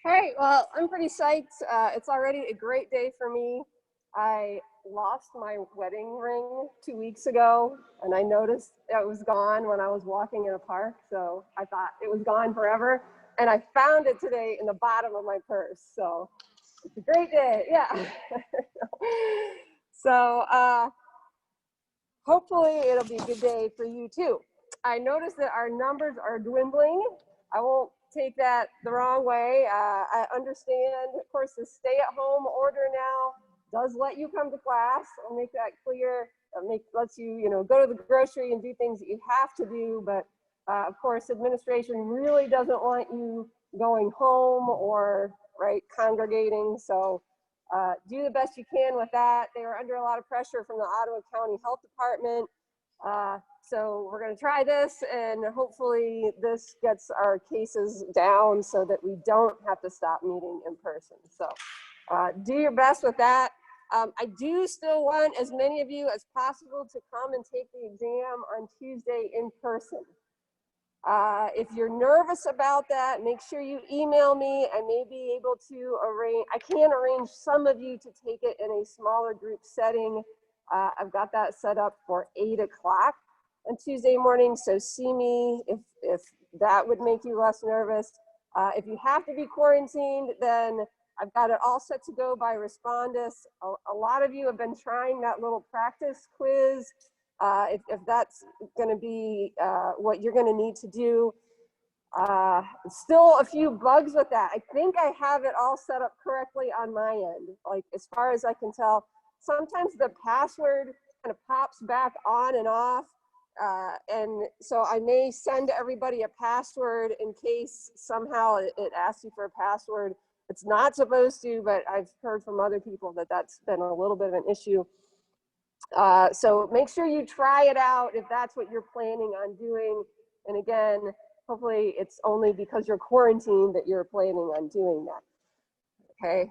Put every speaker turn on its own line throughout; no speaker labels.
All right, well, I'm pretty psyched. It's already a great day for me. I lost my wedding ring 2 weeks ago, and I noticed it was gone when I was walking in a park, so I thought it was gone forever. And I found it today in the bottom of my purse, so it's a great day, yeah. So hopefully it'll be a good day for you too. I noticed that our numbers are dwindling. I won't take that the wrong way. I understand, of course, the stay-at-home order now does let you come to class. I'll make that clear. Lets you, go to the grocery and do things that you have to do. But of course, administration really doesn't want you going home or congregating. So do the best you can with that. They are under a lot of pressure from the Ottawa County Health Department. So we're going to try this, and hopefully this gets our cases down so that we don't have to stop meeting in person. So do your best with that. I do still want as many of you as possible to come and take the exam on Tuesday in person. If you're nervous about that, make sure you email me. I may be able to arrange, I can arrange some of you to take it in a smaller group setting. I've got that set up for 8 o'clock on Tuesday morning, so see me if that would make you less nervous. If you have to be quarantined, then I've got it all set to go by Respondus. A lot of you have been trying that little practice quiz. If that's going to be what you're going to need to do. Still a few bugs with that. I think I have it all set up correctly on my end. Like, as far as I can tell, sometimes the password kind of pops back on and off. And so I may send everybody a password in case somehow it asks you for a password. It's not supposed to, but I've heard from other people that that's been a little bit of an issue. So make sure you try it out if that's what you're planning on doing. And again, hopefully it's only because you're quarantined that you're planning on doing that. Okay,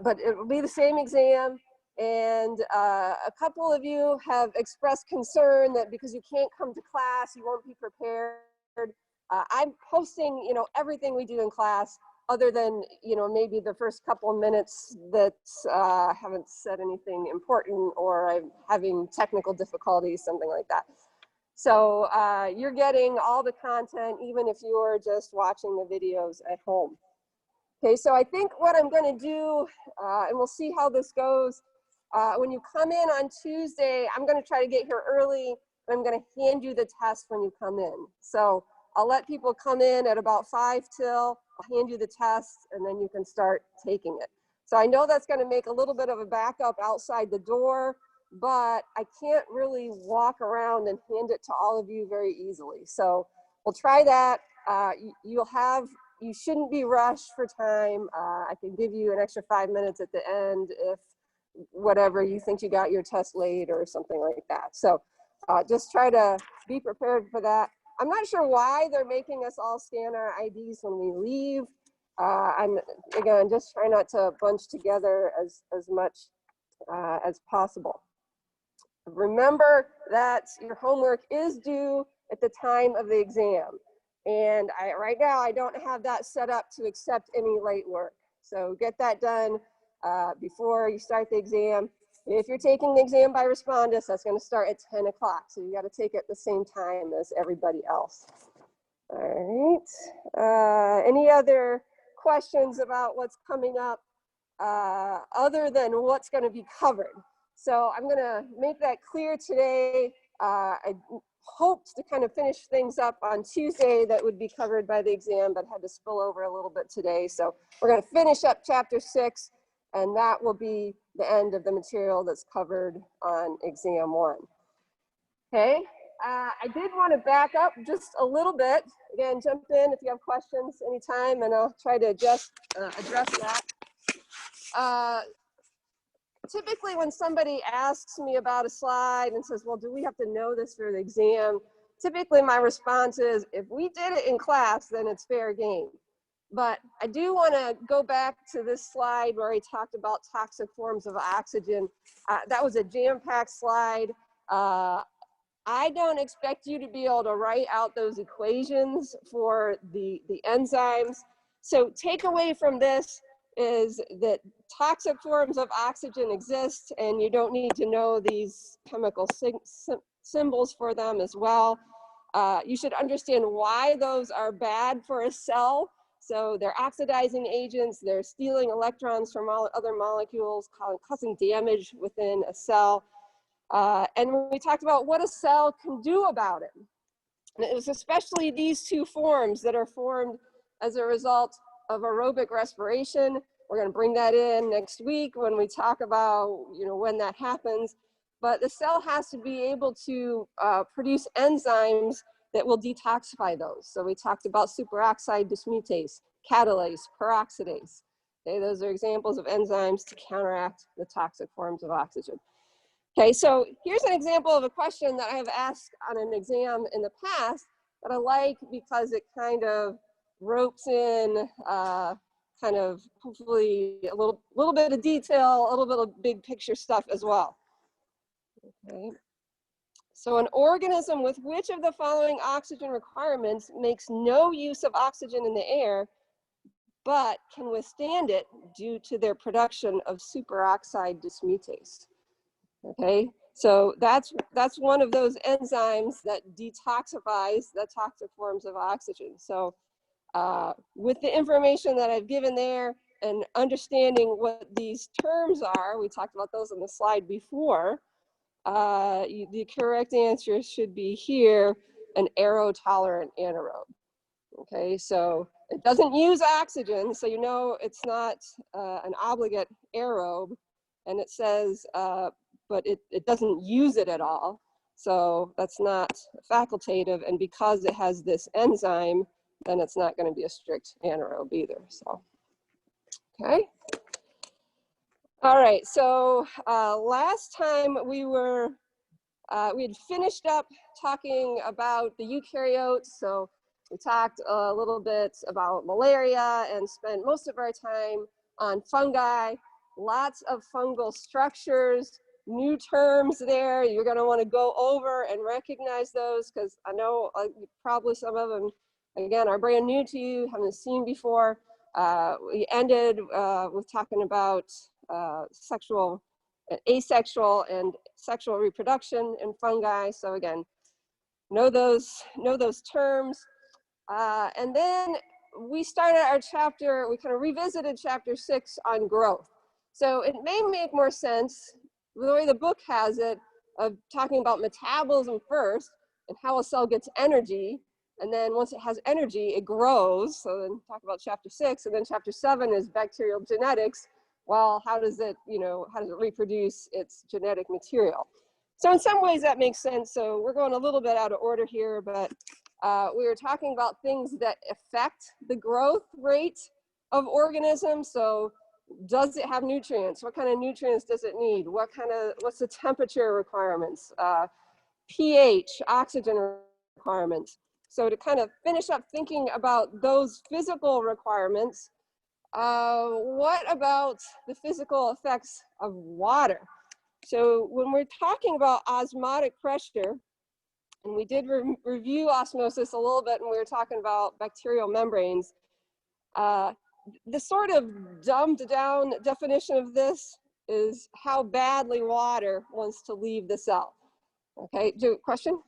but it will be the same exam. And a couple of you have expressed concern that because you can't come to class, you won't be prepared. I'm posting, everything we do in class, other than, maybe the first couple of minutes that haven't said anything important, or I'm having technical difficulties, something like that. So you're getting all the content, even if you're just watching the videos at home. Okay, so I think what I'm going to do, and we'll see how this goes, when you come in on Tuesday, I'm going to try to get here early, and I'm going to hand you the test when you come in. So I'll let people come in at about 5 till, I'll hand you the test, and then you can start taking it. So I know that's going to make a little bit of a backup outside the door, but I can't really walk around and hand it to all of you very easily. So we'll try that. You shouldn't be rushed for time. I can give you an extra 5 minutes at the end if whatever you think you got your test late or something like that. So just try to be prepared for that. I'm not sure why they're making us all scan our IDs when we leave. I'm, again, just trying not to bunch together as much as possible. Remember that your homework is due at the time of the exam. And right now, I don't have that set up to accept any late work. So get that done before you start the exam. If you're taking the exam by Respondus, that's going to start at 10 o'clock. So you got to take it at the same time as everybody else. All right. Any other questions about what's coming up other than what's going to be covered? So I'm going to make that clear today. I hoped to kind of finish things up on Tuesday that would be covered by the exam, but had to spill over a little bit today. So we're going to finish up chapter 6, and that will be the end of the material that's covered on exam 1. Okay, I did want to back up just a little bit. Again, jump in if you have questions anytime, and I'll try to address that. Typically when somebody asks me about a slide and says, well, do we have to know this for the exam? Typically my response is, if we did it in class, then it's fair game. But I do want to go back to this slide where I talked about toxic forms of oxygen. That was a jam-packed slide. I don't expect you to be able to write out those equations for the enzymes. So takeaway from this is that toxic forms of oxygen exist, and you don't need to know these chemical symbols for them as well. You should understand why those are bad for a cell. So they're oxidizing agents, they're stealing electrons from all other molecules, causing damage within a cell. And we talked about what a cell can do about it. And it was especially these two forms that are formed as a result of aerobic respiration. We're going to bring that in next week when we talk about, when that happens. But the cell has to be able to produce enzymes that will detoxify those. So we talked about superoxide dismutase, catalase, peroxidase. Okay, those are examples of enzymes to counteract the toxic forms of oxygen. Okay, so here's an example of a question that I have asked on an exam in the past that I like because it kind of ropes in kind of hopefully a little bit of detail, a little bit of big picture stuff as well. Okay. So an organism with which of the following oxygen requirements makes no use of oxygen in the air, but can withstand it due to their production of superoxide dismutase? Okay, so that's one of those enzymes that detoxifies the toxic forms of oxygen. So with the information that I've given there and understanding what these terms are, we talked about those on the slide before, the correct answer should be here, an aerotolerant anaerobe. Okay, so it doesn't use oxygen, so it's not an obligate aerobe, and it says, but it doesn't use it at all. So that's not facultative, and because it has this enzyme, then it's not going to be a strict anaerobe either. So, okay. All right, so last time we had finished up talking about the eukaryotes. So we talked a little bit about malaria and spent most of our time on fungi, lots of fungal structures, new terms there. You're going to want to go over and recognize those because I know probably some of them, again, are brand new to you, haven't seen before. We ended with talking about asexual and sexual reproduction in fungi. So again, know those terms. And then we started our chapter, we kind of revisited chapter 6 on growth. So it may make more sense, the way the book has it, of talking about metabolism first and how a cell gets energy. And then once it has energy, it grows. So then talk about chapter 6, and then chapter 7 is bacterial genetics. Well, how does it reproduce its genetic material? So in some ways that makes sense. So we're going a little bit out of order here, but we were talking about things that affect the growth rate of organisms. So does it have nutrients? What kind of nutrients does it need? What's the temperature requirements? pH, oxygen requirements. So to kind of finish up thinking about those physical requirements, what about the physical effects of water? So when we're talking about osmotic pressure, and we did review osmosis a little bit, and we were talking about bacterial membranes, the sort of dumbed down definition of this is how badly water wants to leave the cell. Okay, question?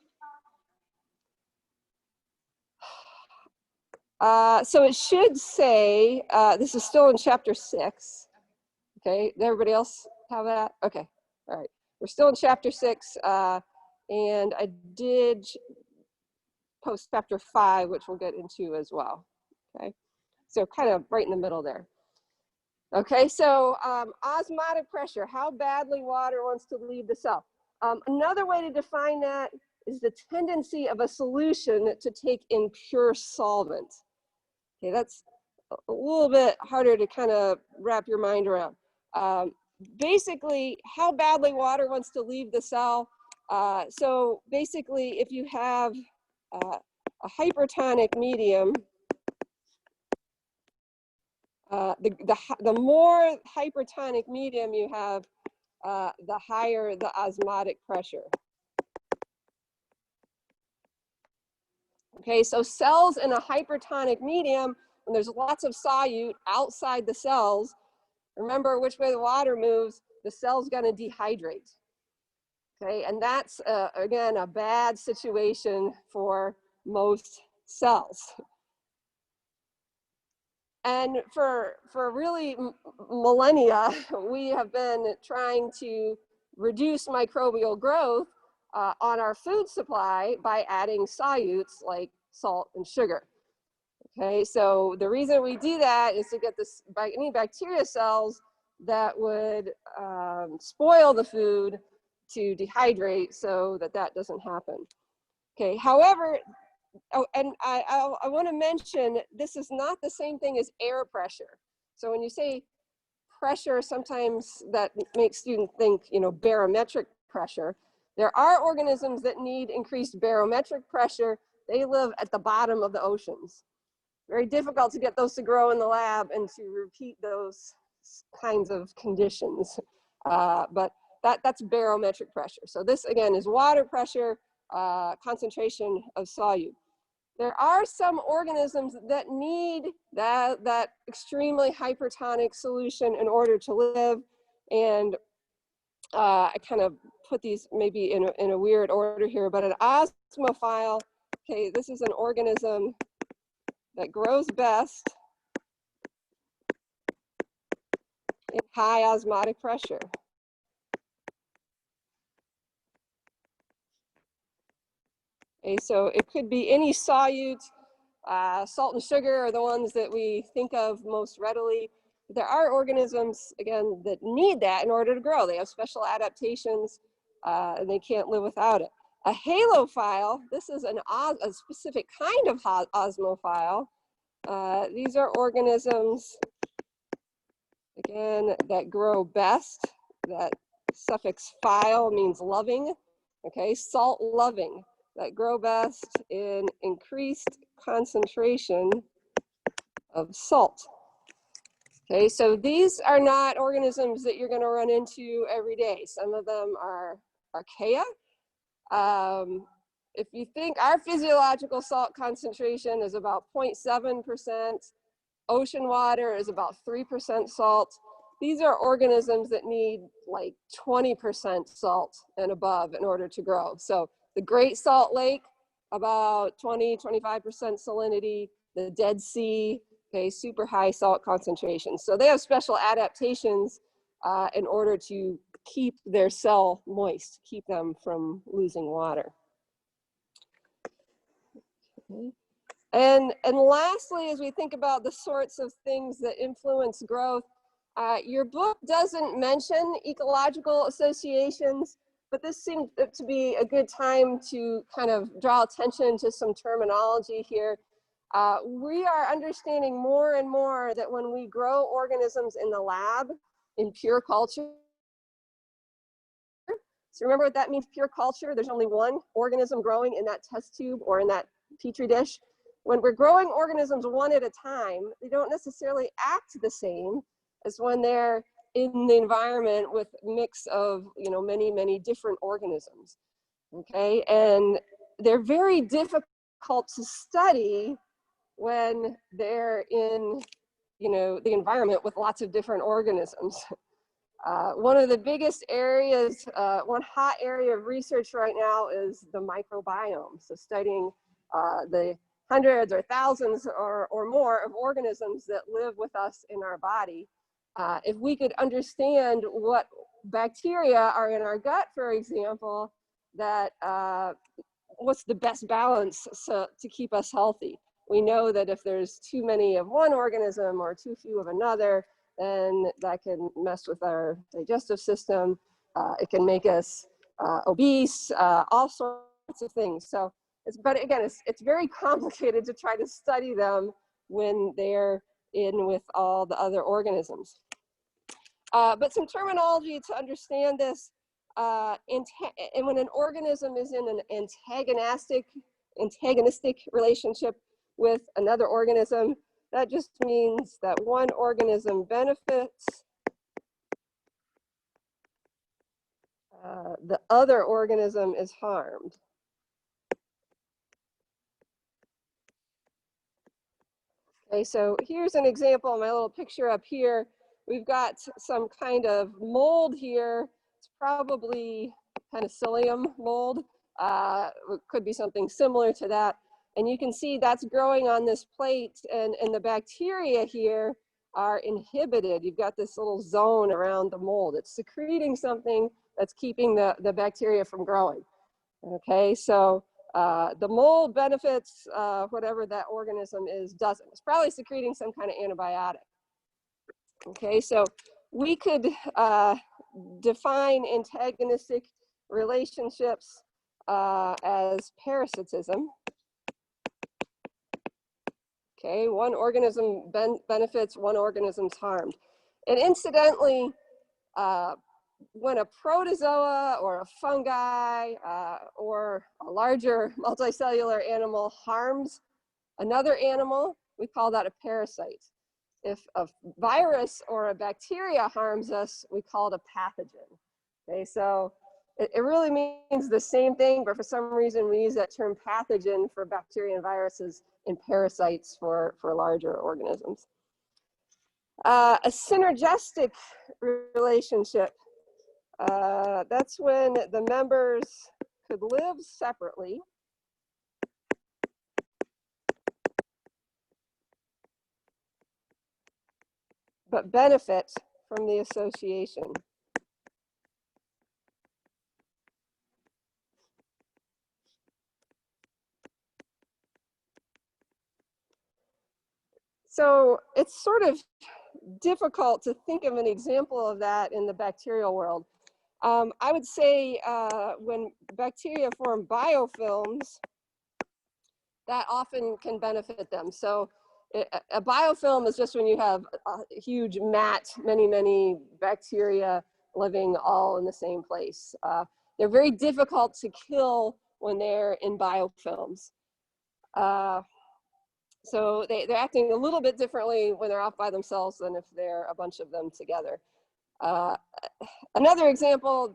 So it should say, this is still in chapter 6. Okay, did everybody else have that? Okay, all right. We're still in chapter 6, and I did post chapter 5, which we'll get into as well. Okay, so kind of right in the middle there. Okay, so osmotic pressure, how badly water wants to leave the cell. Another way to define that is the tendency of a solution to take in pure solvent. Okay, that's a little bit harder to kind of wrap your mind around. Basically, how badly water wants to leave the cell. So basically, if you have a hypertonic medium, the more hypertonic medium you have, the higher the osmotic pressure. Okay, so cells in a hypertonic medium when there's lots of solute outside the cells, remember which way the water moves, the cell's going to dehydrate. Okay, and that's, again, a bad situation for most cells. And for really millennia, we have been trying to reduce microbial growth on our food supply by adding solutes like salt and sugar. Okay, so the reason we do that is to get any bacteria cells that would spoil the food to dehydrate so that doesn't happen. Okay, however, oh, and I want to mention, this is not the same thing as air pressure. So when you say pressure, sometimes that makes students think, you know, barometric pressure. There are organisms that need increased barometric pressure. They live at the bottom of the oceans. Very difficult to get those to grow in the lab and to repeat those kinds of conditions. But that's barometric pressure. So this, again, is water pressure, concentration of solute. There are some organisms that need that extremely hypertonic solution in order to live. And I kind of put these maybe in a weird order here, but an osmophile, okay, this is an organism that grows best in high osmotic pressure. Okay, so it could be any solute. Salt and sugar are the ones that we think of most readily. There are organisms, again, that need that in order to grow. They have special adaptations and they can't live without it. A halophile, this is a specific kind of osmophile. These are organisms, again, that grow best. That suffix phile means loving, okay, salt loving, that grow best in increased concentration of salt. Okay, so these are not organisms that you're going to run into every day. Some of them are archaea. If you think our physiological salt concentration is about 0.7%, ocean water is about 3% salt. These are organisms that need like 20% salt and above in order to grow. So the Great Salt Lake, about 20–25% salinity. The Dead Sea, okay, super high salt concentration. So they have special adaptations in order to keep their cell moist, keep them from losing water. Okay. And lastly, as we think about the sorts of things that influence growth, your book doesn't mention ecological associations, but this seemed to be a good time to kind of draw attention to some terminology here. We are understanding more and more that when we grow organisms in the lab, in pure culture, so remember what that means, pure culture, there's only one organism growing in that test tube or in that petri dish. When we're growing organisms one at a time, they don't necessarily act the same as when they're in the environment with a mix of, you know, many, many different organisms, okay? And they're very difficult to study when they're in, you know, the environment with lots of different organisms. One of the biggest areas, one hot area of research right now is the microbiome. So studying the hundreds or thousands or more of organisms that live with us in our body. If we could understand what bacteria are in our gut, for example, that what's the best balance to keep us healthy. We know that if there's too many of one organism or too few of another, then that can mess with our digestive system. It can make us obese, all sorts of things. So, but again, it's very complicated to try to study them when they're in with all the other organisms. But some terminology to understand this, and when an organism is in an antagonistic relationship with another organism, that just means that one organism benefits, the other organism is harmed. so here's an example, my little picture up here. We've got some kind of mold here. It's probably penicillium mold. It could be something similar to that. And you can see that's growing on this plate, and the bacteria here are inhibited. You've got this little zone around the mold. It's secreting something that's keeping the bacteria from growing. Okay, so the mold benefits whatever that organism is doesn't. It's probably secreting some kind of antibiotic. Okay, so we could define antagonistic relationships as parasitism. Okay, one organism benefits, one organism's harmed. And incidentally, when a protozoa or a fungi or a larger multicellular animal harms another animal, we call that a parasite. If a virus or a bacteria harms us, we call it a pathogen. Okay, so it really means the same thing, but for some reason we use that term pathogen for bacteria and viruses and parasites for larger organisms. A synergistic relationship, that's when the members could live separately, but benefit from the association. So it's sort of difficult to think of an example of that in the bacterial world. I would say when bacteria form biofilms, that often can benefit them. So a biofilm is just when you have a huge mat, many bacteria living all in the same place. They're very difficult to kill when they're in biofilms. So they're acting a little bit differently when they're off by themselves than if they're a bunch of them together. Another example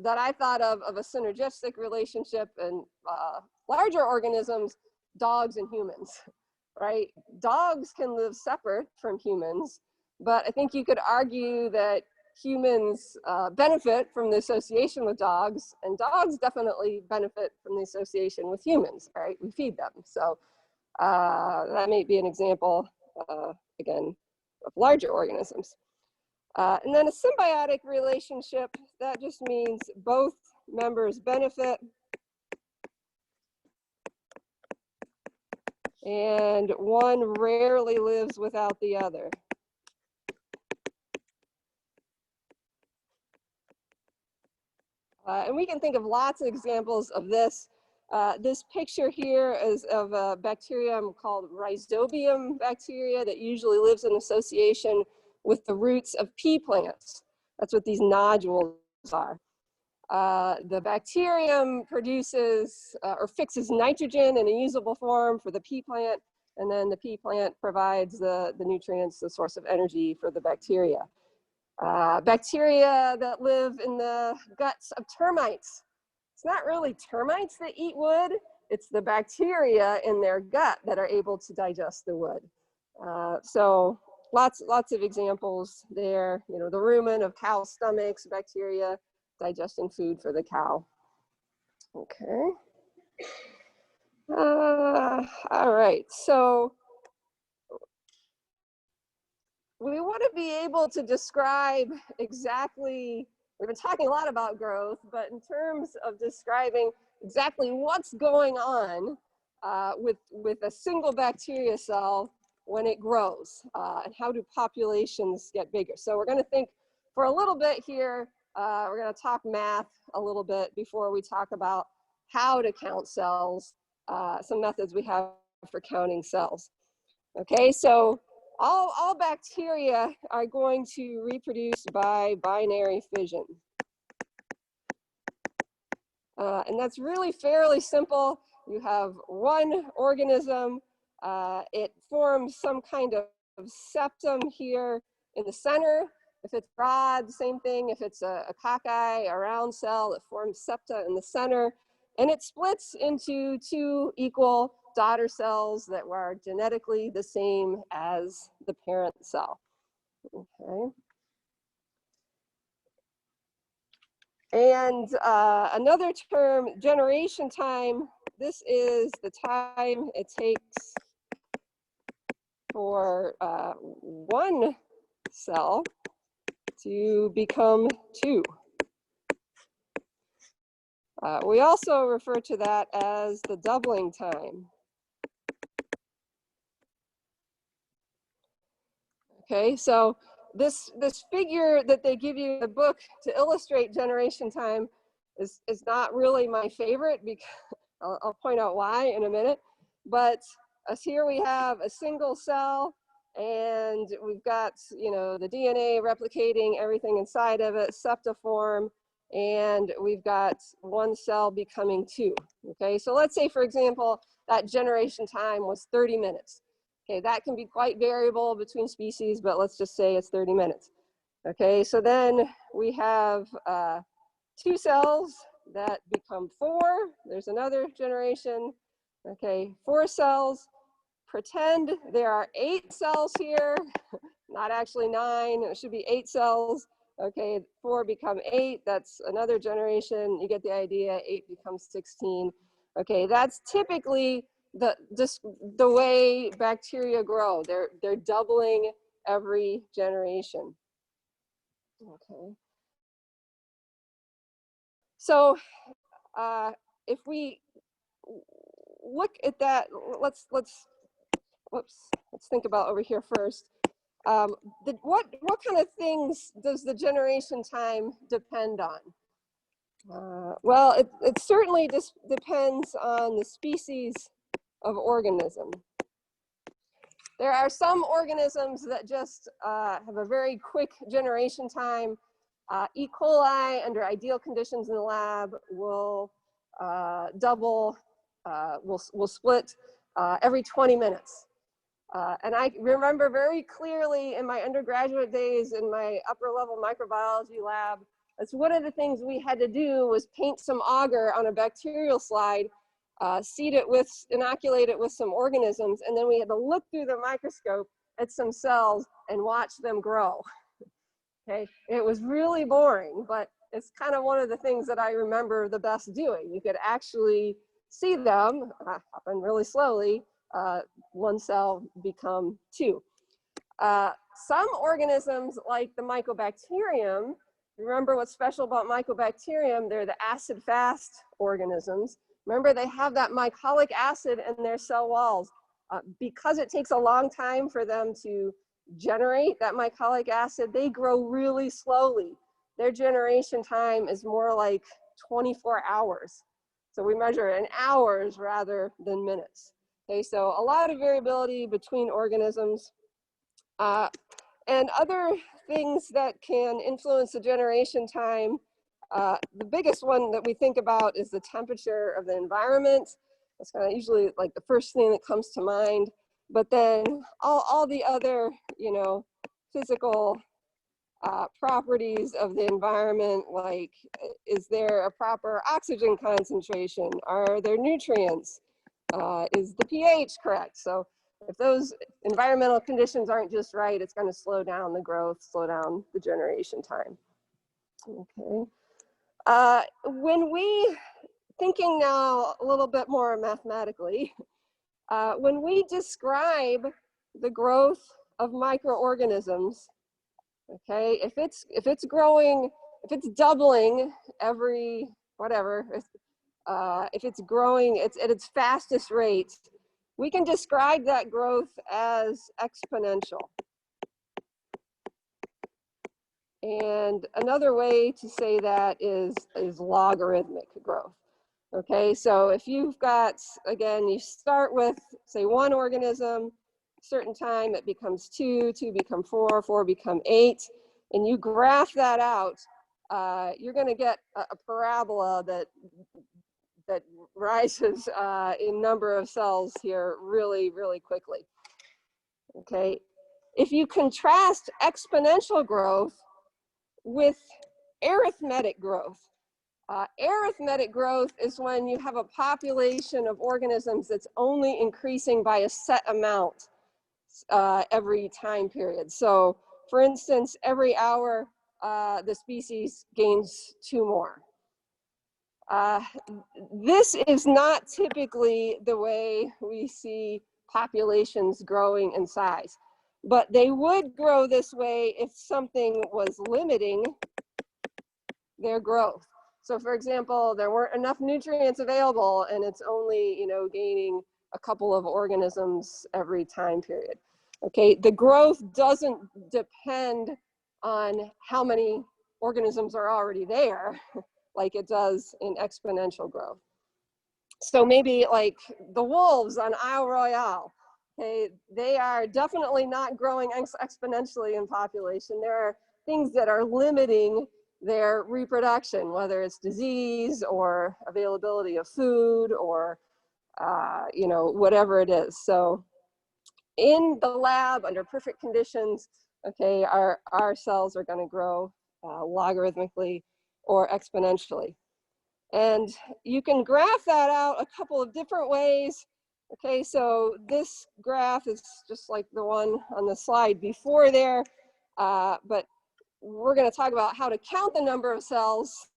that I thought of a synergistic relationship in larger organisms, dogs and humans, right? Dogs can live separate from humans, but I think you could argue that humans benefit from the association with dogs, and dogs definitely benefit from the association with humans, right? We feed them. So that may be an example, again, of larger organisms. And then a symbiotic relationship, that just means both members benefit and one rarely lives without the other. And we can think of lots of examples of this. This picture here is of a bacterium called Rhizobium bacteria that usually lives in association with the roots of pea plants. That's what these nodules are. The bacterium produces or fixes nitrogen in a usable form for the pea plant, and then the pea plant provides the nutrients, the source of energy for the bacteria. Bacteria that live in the guts of termites. It's not really termites that eat wood, it's the bacteria in their gut that are able to digest the wood. So lots of examples there. You know, the rumen of cow stomachs, bacteria digesting food for the cow. Okay. All right, so we want to be able to describe exactly, we've been talking a lot about growth, but in terms of describing exactly what's going on with a single bacteria cell when it grows, and how do populations get bigger. So we're going to think for a little bit here, we're going to talk math a little bit before we talk about how to count cells, some methods we have for counting cells. Okay, so all bacteria are going to reproduce by binary fission. And that's really fairly simple. You have one organism, it forms some kind of septum here in the center. If it's rod, same thing. If it's a cockeye, a round cell, it forms septa in the center. And it splits into two equal daughter cells that are genetically the same as the parent cell. Okay. And another term, generation time, this is the time it takes for one cell to become two. We also refer to that as the doubling time. Okay, so this figure that they give you in the book to illustrate generation time is not really my favorite, because I'll point out why in a minute. But as here we have a single cell, and we've got, you know, the DNA replicating everything inside of it, septiform, and we've got one cell becoming two. Okay, so let's say, for example, that generation time was 30 minutes. Okay, that can be quite variable between species, but let's just say it's 30 minutes. Okay, so then we have two cells that become four. There's another generation. Okay, four cells. Pretend there are 8 cells here, not actually 9. It should be 8 cells. Okay, 4 become 8. That's another generation. You get the idea. 8 becomes 16. Okay, that's typically the way bacteria grow. They're doubling every generation. Okay. So if we look at that, let's think about over here first. What kind of things does the generation time depend on? Well, it certainly just depends on the species of organism. There are some organisms that just have a very quick generation time. E. coli, under ideal conditions in the lab, will double, will split every 20 minutes. And I remember very clearly in my undergraduate days in my upper level microbiology lab, that's one of the things we had to do was paint some agar on a bacterial slide, seed it with, inoculate it with some organisms, and then we had to look through the microscope at some cells and watch them grow. Okay, it was really boring, but it's kind of one of the things that I remember the best doing. You could actually see them happen really slowly, one cell become two. Some organisms like the mycobacterium, remember what's special about mycobacterium, they're the acid-fast organisms. Remember, they have that mycolic acid in their cell walls. Because it takes a long time for them to generate that mycolic acid, they grow really slowly. Their generation time is more like 24 hours. So we measure it in hours rather than minutes. Okay, so a lot of variability between organisms. And other things that can influence the generation time, the biggest one that we think about is the temperature of the environment. That's kind of usually like the first thing that comes to mind. But then all the other, you know, physical properties of the environment, like is there a proper oxygen concentration? Are there nutrients? Is the pH correct? So if those environmental conditions aren't just right, it's going to slow down the growth, slow down the generation time. Okay. When we, thinking now a little bit more mathematically, when we describe the growth of microorganisms, okay, if it's growing, if it's doubling every whatever, if it's growing at its fastest rate, we can describe that growth as exponential. And another way to say that is logarithmic growth. Okay, so if you've got, again, you start with, say, one organism, certain time it becomes 2, 2 become 4, 4 become 8, and you graph that out, you're going to get a parabola that rises in number of cells here really, really quickly. Okay, if you contrast exponential growth with arithmetic growth, Arithmetic growth is when you have a population of organisms that's only increasing by a set amount every time period. So for instance, every hour, the species gains 2 more. This is not typically the way we see populations growing in size, but they would grow this way if something was limiting their growth. So for example, there weren't enough nutrients available and it's only, you know, gaining a couple of organisms every time period. Okay, the growth doesn't depend on how many organisms are already there like it does in exponential growth. So maybe like the wolves on Isle Royale, okay, they are definitely not growing exponentially in population. There are things that are limiting their reproduction, whether it's disease or availability of food or you know, whatever it is. So in the lab under perfect conditions, okay, our cells are going to grow logarithmically or exponentially. And you can graph that out a couple of different ways. Okay, so this graph is just like the one on the slide before there, but we're going to talk about how to count the number of cells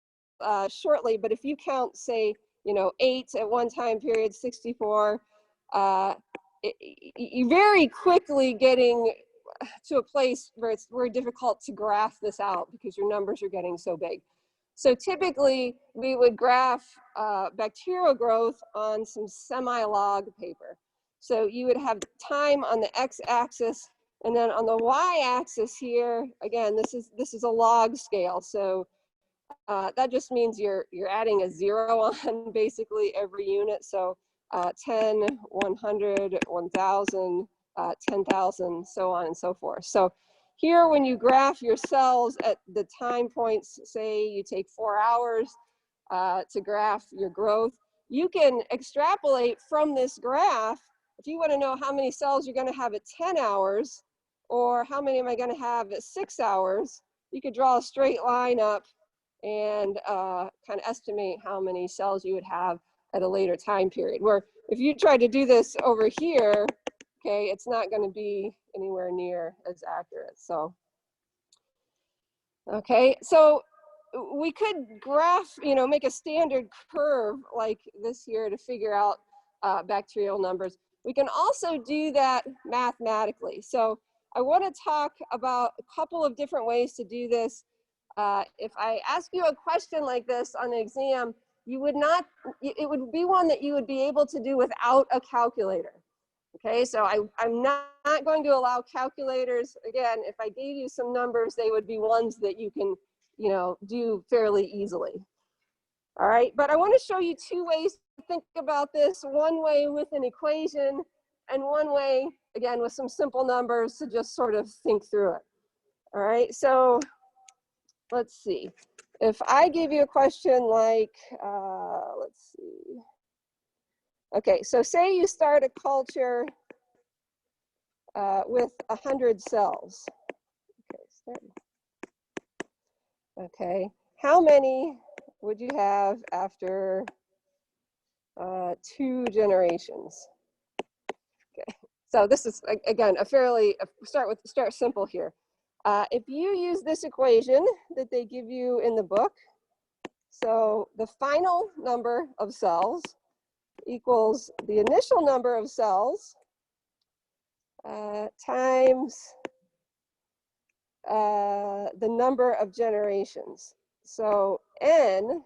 shortly. But if you count, say, you know, 8 at one time period, 64, you're very quickly getting to a place where it's very difficult to graph this out because your numbers are getting so big. So typically, we would graph bacterial growth on some semi-log paper. So you would have time on the x-axis, and then on the y-axis here, again, this is a log scale. So that just means you're adding a 0 on basically every unit. So 10, 100, 1,000, 10,000, so on and so forth. So here, when you graph your cells at the time points, say you take 4 hours to graph your growth, you can extrapolate from this graph. If you want to know how many cells you're going to have at 10 hours, or how many am I going to have at 6 hours, you could draw a straight line up and kind of estimate how many cells you would have at a later time period. Where if you tried to do this over here, okay, it's not going to be anywhere near as accurate. So, okay, so we could graph, you know, make a standard curve like this here to figure out bacterial numbers. We can also do that mathematically. So I want to talk about a couple of different ways to do this. If I ask you a question like this on the exam, you would not, it would be one that you would be able to do without a calculator. Okay, so I'm not going to allow calculators. Again, if I gave you some numbers, they would be ones that you can, you know, do fairly easily. All right, but I want to show you 2 ways to think about this. One way with an equation, and one way, again, with some simple numbers to just sort of think through it. All right, so let's see. If I give you a question like, let's see. Okay, so say you start a culture with 100 cells. Okay, how many would you have after 2 generations? Okay, so this is, again, a fairly, start simple here. If you use this equation that they give you in the book, so the final number of cells equals the initial number of cells times the number of generations. So n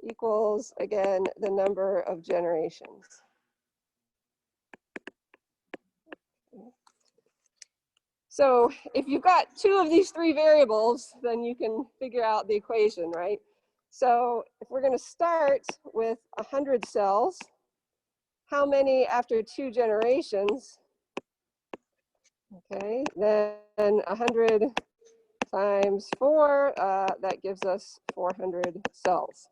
equals, again, the number of generations. So if you've got 2 of these 3 variables, then you can figure out the equation, right? So if we're going to start with 100 cells, how many after 2 generations? Okay, then 100 times 4, that gives us 400 cells.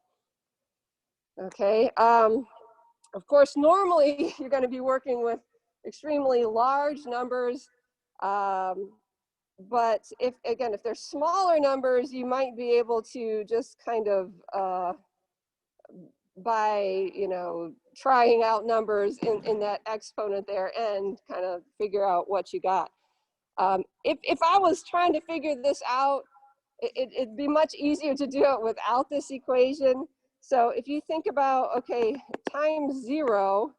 Okay, of course, normally you're going to be working with extremely large numbers. but if they're smaller numbers, you might be able to just kind of by trying out numbers in that exponent there and kind of figure out what you got. If I was trying to figure this out, it'd be much easier to do it without this equation. So if you think about, okay, times 0,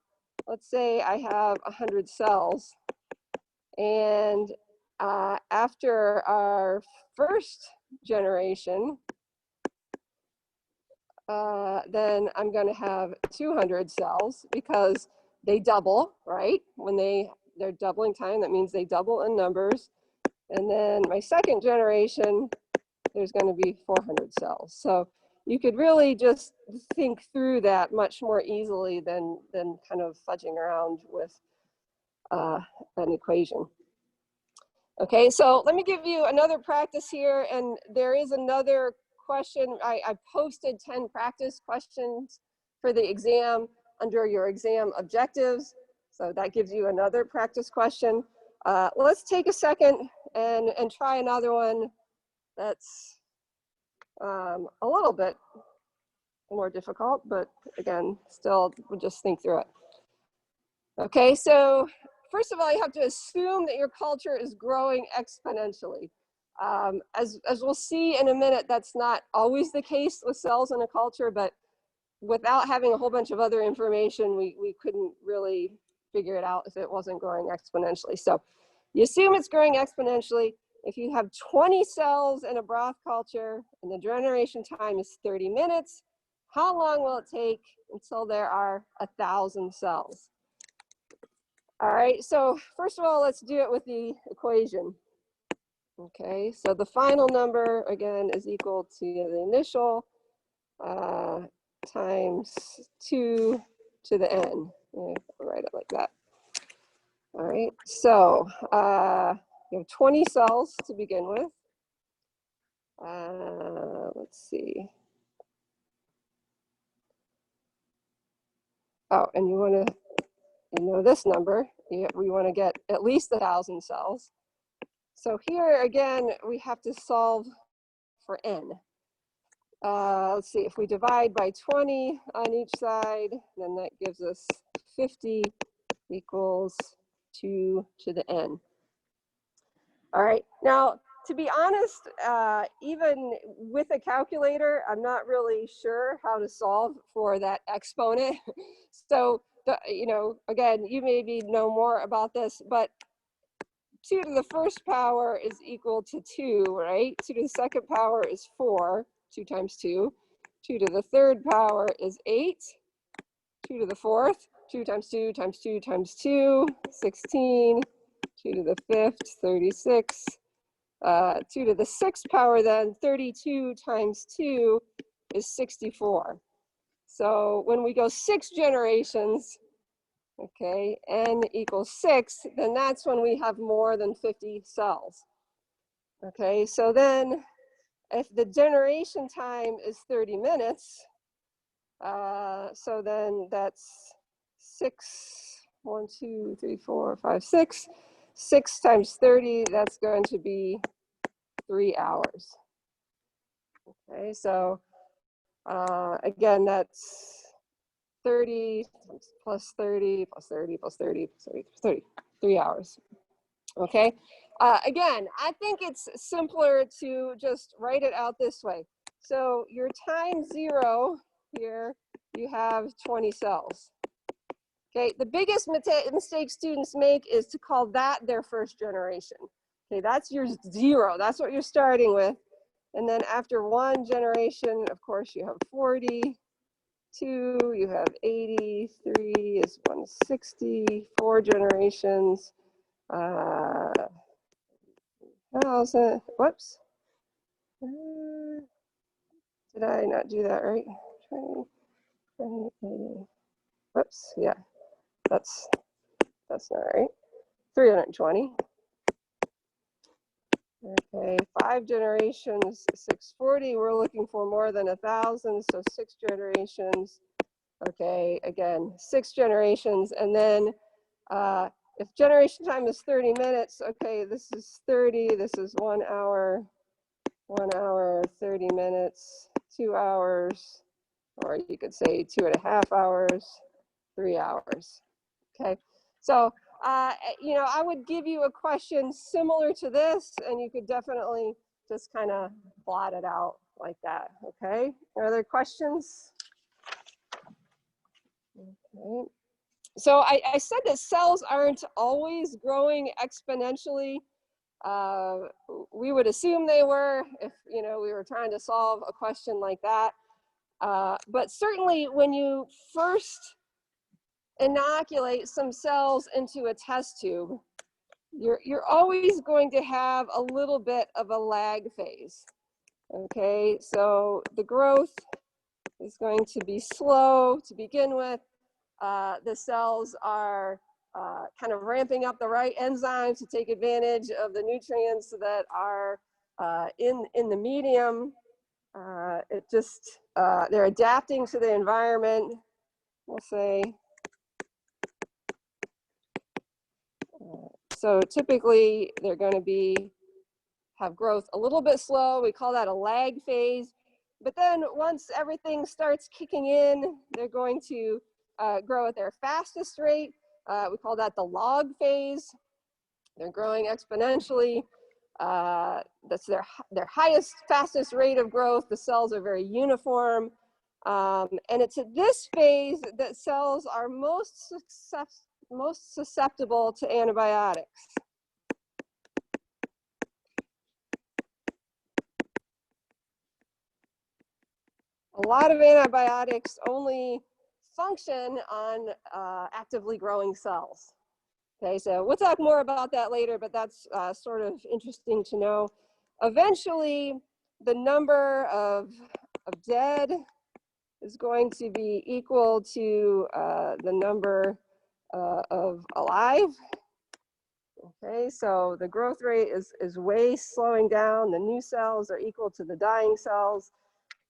let's say I have 100 cells, and after our first generation, then I'm going to have 200 cells because they double, right? When they're doubling time, that means they double in numbers. And then my second generation, there's going to be 400 cells. So you could really just think through that much more easily than kind of fudging around with an equation. Okay, so let me give you another practice here, and there is another question. I posted 10 practice questions for the exam under your exam objectives. So that gives you another practice question. Let's take a second and try another one that's a little bit more difficult, but again, still, we'll just think through it. Okay, so first of all, you have to assume that your culture is growing exponentially. As we'll see in a minute, that's not always the case with cells in a culture, but without having a whole bunch of other information, we couldn't really figure it out if it wasn't growing exponentially. So you assume it's growing exponentially. If you have 20 cells in a broth culture and the generation time is 30 minutes, how long will it take until there are 1,000 cells? All right, so first of all, let's do it with the equation. Okay, so the final number, again, is equal to the initial times 2 to the n. I'll write it like that. All right, so you have 20 cells to begin with. Let's see. Oh, and you want to this number. We want to get at least 1,000 cells. So here again, we have to solve for n. Let's see, if we divide by 20 on each side, then that gives us 50 equals 2 to the n. All right, now to be honest, even with a calculator, I'm not really sure how to solve for that exponent. So, again, you maybe know more about this, but 2 to the first power is equal to 2, right? 2 to the second power is 4, 2 times 2. 2 to the third power is 8. 2 to the fourth, 2 times 2 times 2 times 2, 16. 2 to the fifth, 36. 2 to the sixth power then, 32 times 2 is 64. So when we go 6 generations, okay, n equals 6, then that's when we have more than 50 cells. Okay, so then if the generation time is 30 minutes, so then that's 6, 1, 2, 3, 4, 5, 6. 6 times 30, that's going to be 3 hours. Okay, so again, that's 30 plus 30 plus 30 plus 30 plus 30 plus 30, 3 hours. Okay, again, I think it's simpler to just write it out this way. So your time 0 here, you have 20 cells. Okay, the biggest mistake students make is to call that their first generation. Okay, that's your 0, that's what you're starting with. And then after 1 generation, of course, you have 40. 2, you have 80, 3 is 160, 4 generations, 1,000, whoops. Did I not do that right? 20, 80, whoops, yeah, that's not right. 320. Okay, 5 generations, 640. We're looking for more than 1,000, so 6 generations. Okay, again, 6 generations, and then if generation time is 30 minutes, okay, this is 30, this is 1 hour, 30 minutes, 2 hours, or you could say 2.5 hours, 3 hours. Okay, so you know, I would give you a question similar to this, and you could definitely just kind of plot it out like that. Okay, are there questions? Okay. So I said that cells aren't always growing exponentially. We would assume they were if, you know, we were trying to solve a question like that. But certainly when you first inoculate some cells into a test tube, you're always going to have a little bit of a lag phase. Okay, so the growth is going to be slow to begin with. The cells are kind of ramping up the right enzymes to take advantage of the nutrients that are in the medium. They're adapting to the environment, we'll say. So typically they're going to have growth a little bit slow. We call that a lag phase. But then once everything starts kicking in, they're going to grow at their fastest rate. We call that the log phase. They're growing exponentially. That's their highest, fastest rate of growth. The cells are very uniform. And it's at this phase that cells are most susceptible to antibiotics. A lot of antibiotics only function on actively growing cells. Okay, so we'll talk more about that later, but that's sort of interesting to know. Eventually, the number of dead is going to be equal to the number of alive. Okay, so the growth rate is way slowing down. The new cells are equal to the dying cells.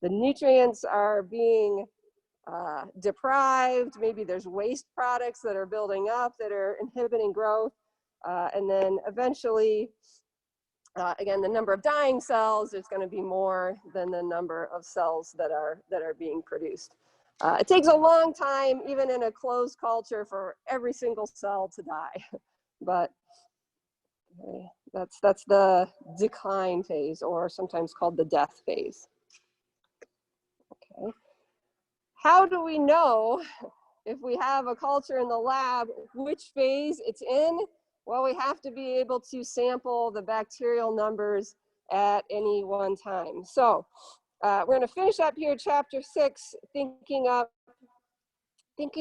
The nutrients are being deprived. Maybe there's waste products that are building up that are inhibiting growth. And then eventually, again, the number of dying cells is going to be more than the number of cells that are being produced. It takes a long time, even in a closed culture, for every single cell to die. But okay, that's the decline phase, or sometimes called the death phase. Okay. How do we know if we have a culture in the lab which phase it's in? Well, we have to be able to sample the bacterial numbers at any one time. So we're going to finish up here chapter 6, thinking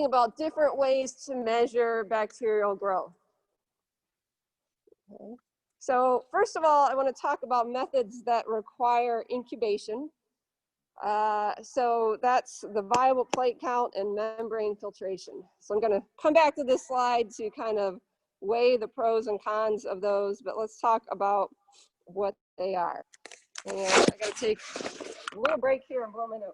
about different ways to measure bacterial growth. Okay. So first of all, I want to talk about methods that require incubation. So that's the viable plate count and membrane filtration. So I'm going to come back to this slide to kind of weigh the pros and cons of those, but let's talk about what they are. And I got to take a little break here and blow my nose.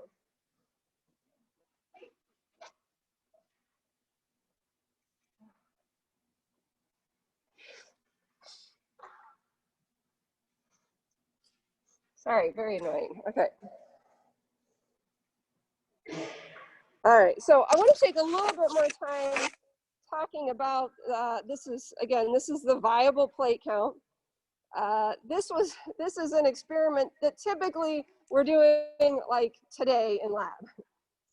Sorry, very annoying. Okay. All right, so I want to take a little bit more time talking about, this is the viable plate count. This is an experiment that typically we're doing like today in lab.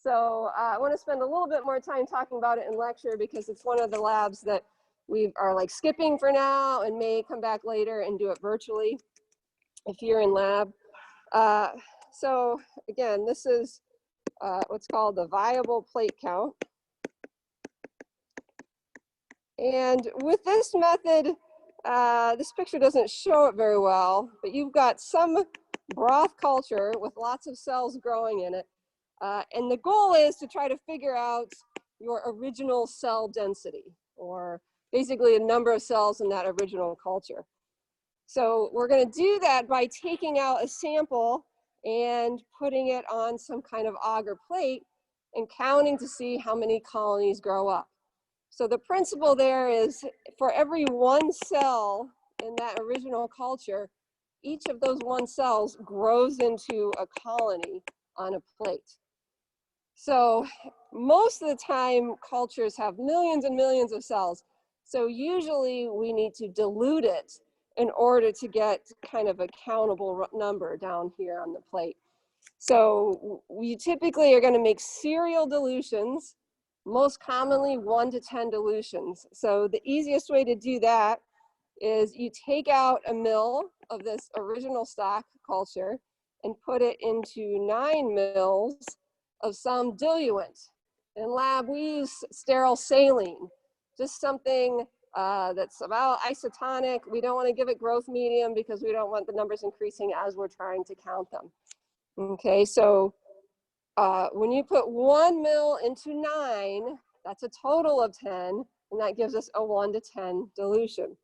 So I want to spend a little bit more time talking about it in lecture because it's one of the labs that we are like skipping for now and may come back later and do it virtually if you're in lab. So again, this is what's called the viable plate count. And with this method, this picture doesn't show it very well, but you've got some broth culture with lots of cells growing in it. And the goal is to try to figure out your original cell density, or basically a number of cells in that original culture. So we're going to do that by taking out a sample and putting it on some kind of agar plate and counting to see how many colonies grow up. So the principle there is for every one cell in that original culture, each of those one cells grows into a colony on a plate. So most of the time, cultures have millions and millions of cells. So usually we need to dilute it in order to get kind of a countable number down here on the plate. So we typically are going to make serial dilutions, most commonly 1 to 10 dilutions. So the easiest way to do that is you take out a mil of this original stock culture and put it into 9 mils of some diluent. In lab, we use sterile saline, just something that's about isotonic. We don't want to give it growth medium because we don't want the numbers increasing as we're trying to count them. Okay, so when you put 1 mil into 9, that's a total of 10, and that gives us a 1 to 10 dilution.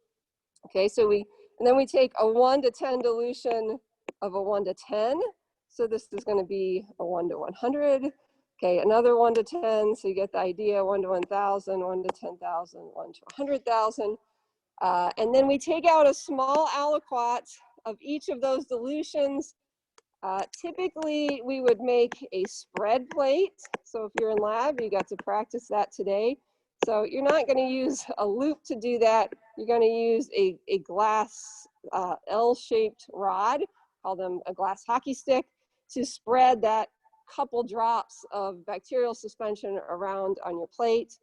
Okay, so then we take a 1 to 10 dilution of a 1 to 10. So this is going to be a 1 to 100. Okay, another 1 to 10. So you get the idea: 1 to 1,000, 1 to 10,000, 1 to 100,000. And then we take out a small aliquot of each of those dilutions. Typically, we would make a spread plate. So if you're in lab, you got to practice that today. So you're not going to use a loop to do that. You're going to use a glass L-shaped rod, call them a glass hockey stick, to spread that couple drops of bacterial suspension around on your plate.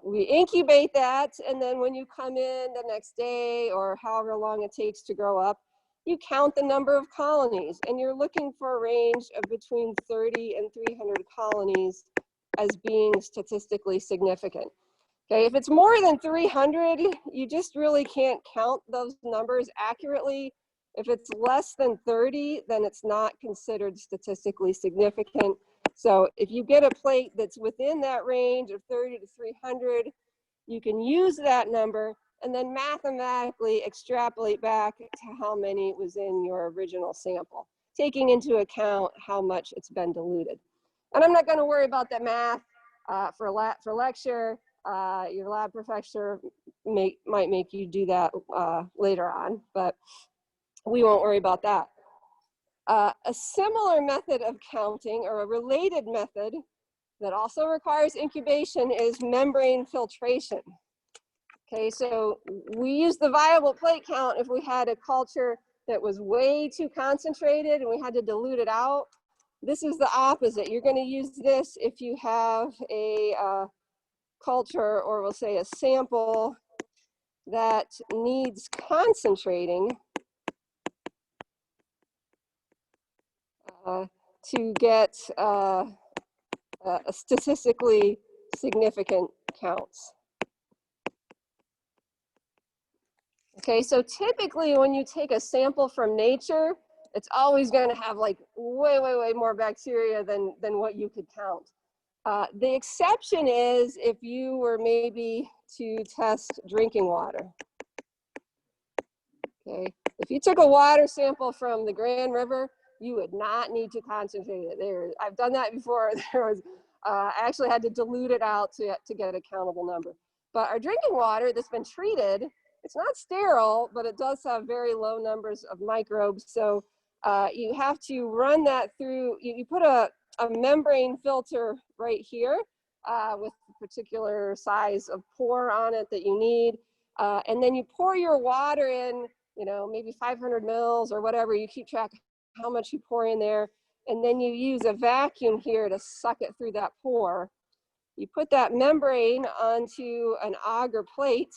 We incubate that, and then when you come in the next day or however long it takes to grow up, you count the number of colonies, and you're looking for a range of between 30 and 300 colonies as being statistically significant. Okay, if it's more than 300, you just really can't count those numbers accurately. If it's less than 30, then it's not considered statistically significant. So if you get a plate that's within that range of 30 to 300, you can use that number and then mathematically extrapolate back to how many was in your original sample, taking into account how much it's been diluted. And I'm not going to worry about that math for lecture. Your lab professor might make you do that later on, but we won't worry about that. A similar method of counting, or a related method that also requires incubation, is membrane filtration. Okay, so we use the viable plate count if we had a culture that was way too concentrated and we had to dilute it out. This is the opposite. You're going to use this if you have a culture, or we'll say a sample, that needs concentrating to get a statistically significant counts. Okay, so typically when you take a sample from nature, it's always going to have like way more bacteria than what you could count. The exception is if you were maybe to test drinking water. Okay, if you took a water sample from the Grand River, you would not need to concentrate it. I've done that before. I actually had to dilute it out to get a countable number. But our drinking water that's been treated, it's not sterile, but it does have very low numbers of microbes. So you have to run that through. You put a membrane filter right here with a particular size of pore on it that you need. And then you pour your water in, maybe 500 mils or whatever. You keep track of how much you pour in there. And then you use a vacuum here to suck it through that pore. You put that membrane onto an agar plate.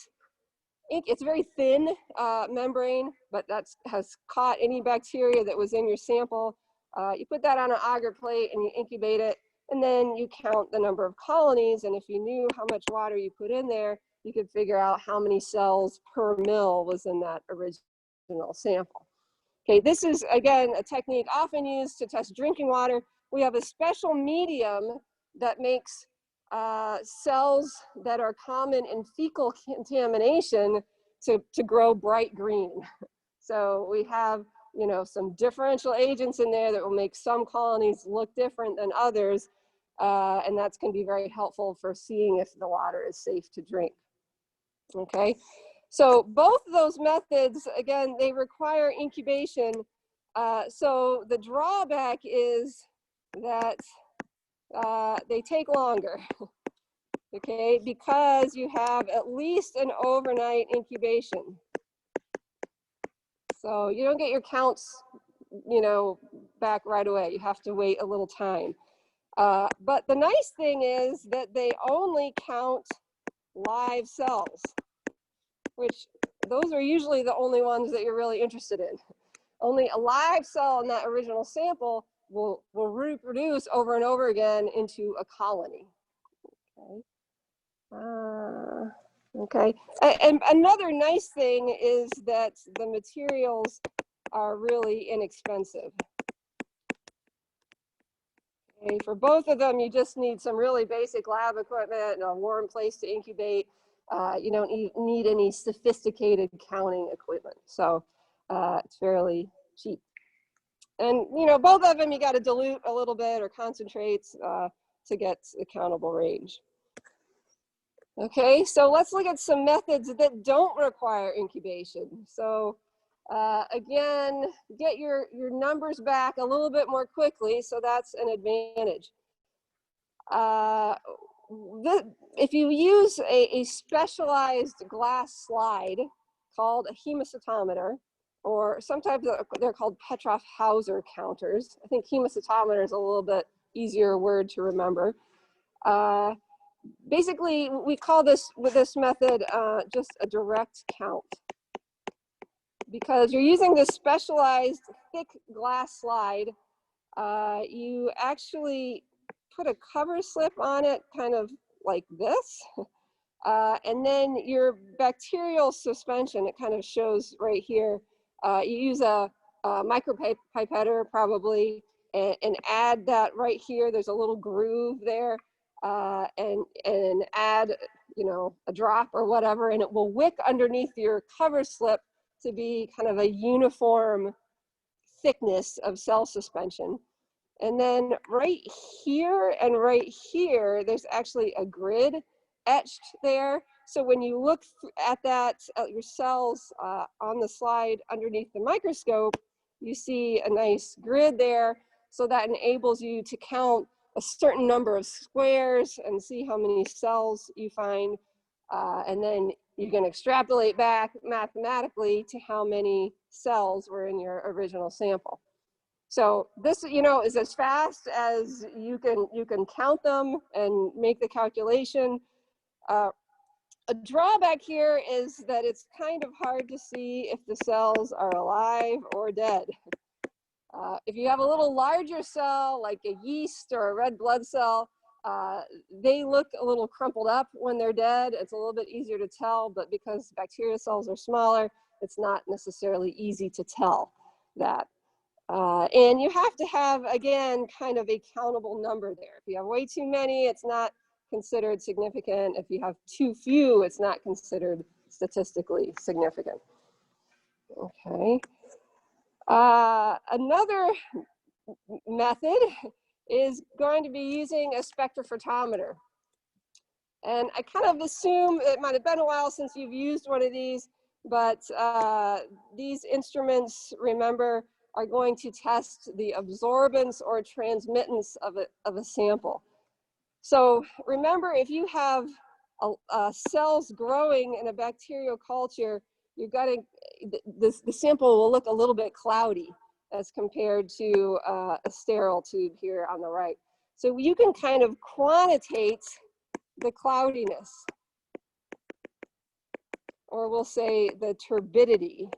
It's a very thin membrane, but that has caught any bacteria that was in your sample. You put that on an agar plate and you incubate it, and then you count the number of colonies. And if you knew how much water you put in there, you could figure out how many cells per mil was in that original sample. Okay, this is, again, a technique often used to test drinking water. We have a special medium that makes cells that are common in fecal contamination to grow bright green. So we have, some differential agents in there that will make some colonies look different than others. and that's going to be very helpful for seeing if the water is safe to drink. Okay, so both of those methods, again, they require incubation. So the drawback is that they take longer, okay, because you have at least an overnight incubation. So you don't get your counts, you know, back right away. You have to wait a little time. But the nice thing is that they only count live cells, which those are usually the only ones that you're really interested in. Only a live cell in that original sample will reproduce over and over again into a colony. Okay. Okay. And another nice thing is that the materials are really inexpensive. Okay. For both of them, you just need some really basic lab equipment and a warm place to incubate. You don't need any sophisticated counting equipment. So it's fairly cheap. And, you know, both of them, you got to dilute a little bit or concentrates to get the countable range. Okay, so let's look at some methods that don't require incubation. So again, get your numbers back a little bit more quickly, so that's an advantage. If you use a specialized glass slide called a hemocytometer, or sometimes they're called Petroff-Hauser counters. I think hemocytometer is a little bit easier word to remember. Basically, we call this, with this method, just a direct count. Because you're using this specialized thick glass slide, you actually put a cover slip on it, kind of like this. And then your bacterial suspension, it kind of shows right here. You use a micropipetter probably, and add that right here. There's a little groove there. And add, you know, a drop or whatever, and it will wick underneath your cover slip to be kind of a uniform thickness of cell suspension. And then right here and right here, there's actually a grid etched there. So when you look at that, your cells on the slide underneath the microscope, you see a nice grid there. So that enables you to count a certain number of squares and see how many cells you find. And then you can extrapolate back mathematically to how many cells were in your original sample. So this, you know, is as fast as you can count them and make the calculation. A drawback here is that it's kind of hard to see if the cells are alive or dead. If you have a little larger cell, like a yeast or a red blood cell, they look a little crumpled up when they're dead. It's a little bit easier to tell, but because bacteria cells are smaller, it's not necessarily easy to tell that. And you have to have, again, kind of a countable number there. If you have way too many, it's not considered significant. If you have too few, it's not considered statistically significant. Okay. Another method is going to be using a spectrophotometer. And I kind of assume it might have been a while since you've used one of these, but these instruments, remember, are going to test the absorbance or transmittance of a sample. So remember, if you have cells growing in a bacterial culture, you've got to, the sample will look a little bit cloudy as compared to a sterile tube here on the right. So you can kind of quantitate the cloudiness, or we'll say the turbidity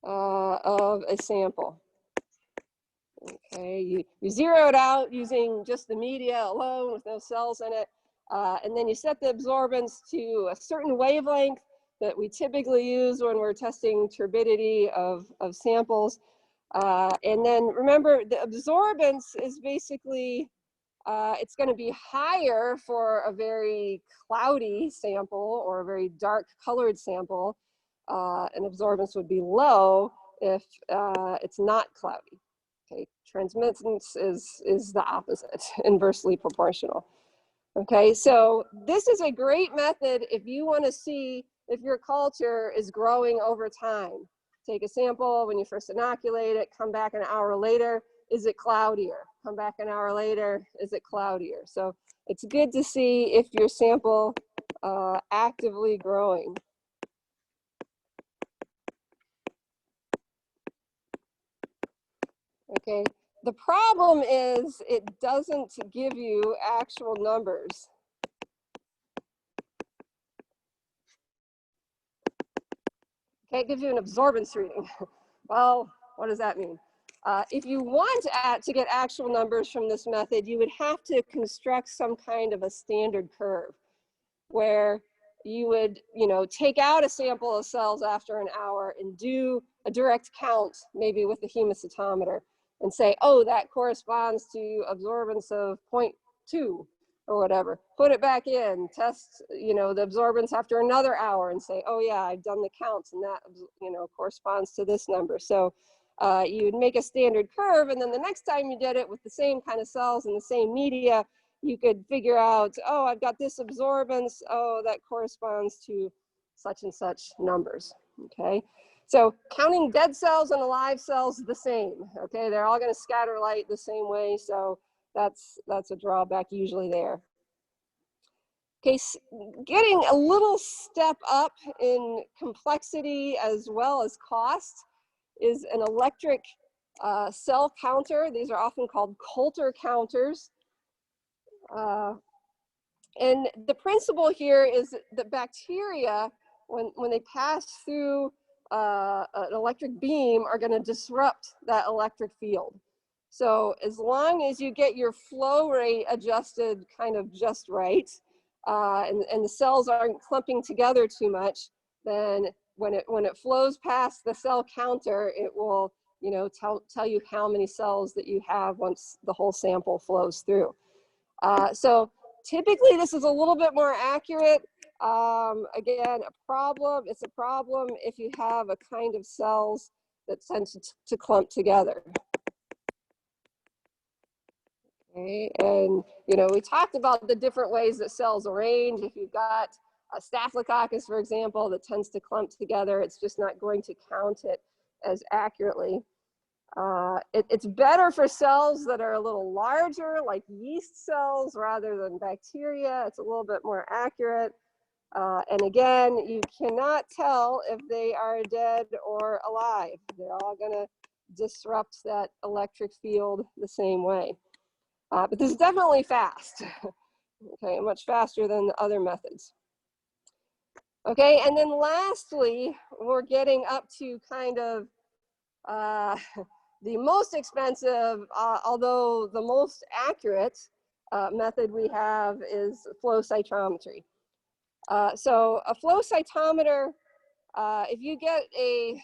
of a sample. Okay, you zero it out using just the media alone with no cells in it, and then you set the absorbance to a certain wavelength that we typically use when we're testing turbidity of samples. And then remember, the absorbance is basically, it's going to be higher for a very cloudy sample or a very dark colored sample, and absorbance would be low if it's not cloudy. Okay, transmittance is the opposite, inversely proportional. Okay, so this is a great method if you want to see if your culture is growing over time. Take a sample when you first inoculate it, come back an hour later, is it cloudier? Come back an hour later, is it cloudier? So it's good to see if your sample actively growing. Okay, the problem is it doesn't give you actual numbers. Okay, it gives you an absorbance reading. Well, what does that mean? If you want to get actual numbers from this method, you would have to construct some kind of a standard curve where you would, take out a sample of cells after an hour and do a direct count, maybe with the hemocitometer, and say, oh, that corresponds to absorbance of 0.2 or whatever. Put it back in, test, the absorbance after another hour and say, oh yeah, I've done the counts and that, corresponds to this number. So you would make a standard curve, and then the next time you did it with the same kind of cells and the same media, you could figure out, oh, I've got this absorbance, oh, that corresponds to such and such numbers, okay? So counting dead cells and alive cells is the same, okay? They're all gonna scatter light the same way, so that's a drawback usually there. Okay, getting a little step up in complexity as well as cost is an electric cell counter. These are often called Coulter counters. And the principle here is that bacteria, when they pass through an electric beam, are going to disrupt that electric field. So as long as you get your flow rate adjusted kind of just right, and the cells aren't clumping together too much, then when it flows past the cell counter, it will tell you how many cells that you have once the whole sample flows through. So typically this is a little bit more accurate. Again, it's a problem if you have a kind of cells that tend to clump together. Okay, and we talked about the different ways that cells arrange. If you've got a staphylococcus, for example, that tends to clump together, it's just not going to count it as accurately. It's better for cells that are a little larger, like yeast cells, rather than bacteria. It's a little bit more accurate. And again, you cannot tell if they are dead or alive. They're all going to disrupt that electric field the same way. But this is definitely fast. Okay, much faster than the other methods. Okay, and then lastly, we're getting up to kind of the most expensive, although the most accurate method we have is flow cytometry. So a flow cytometer, if you get a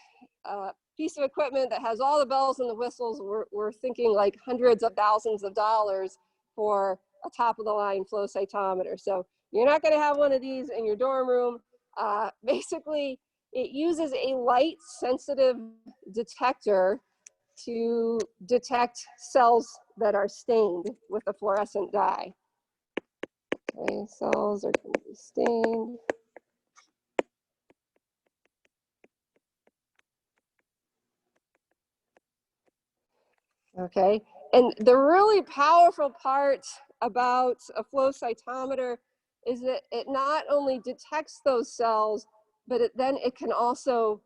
piece of equipment that has all the bells and the whistles, we're thinking like hundreds of thousands of dollars for a top of the line flow cytometer. So you're not going to have one of these in your dorm room. Basically, it uses a light sensitive detector to detect cells that are stained with a fluorescent dye. Okay, cells are going to be stained. Okay, and the really powerful part about a flow cytometer is that it not only detects those cells, but then it can also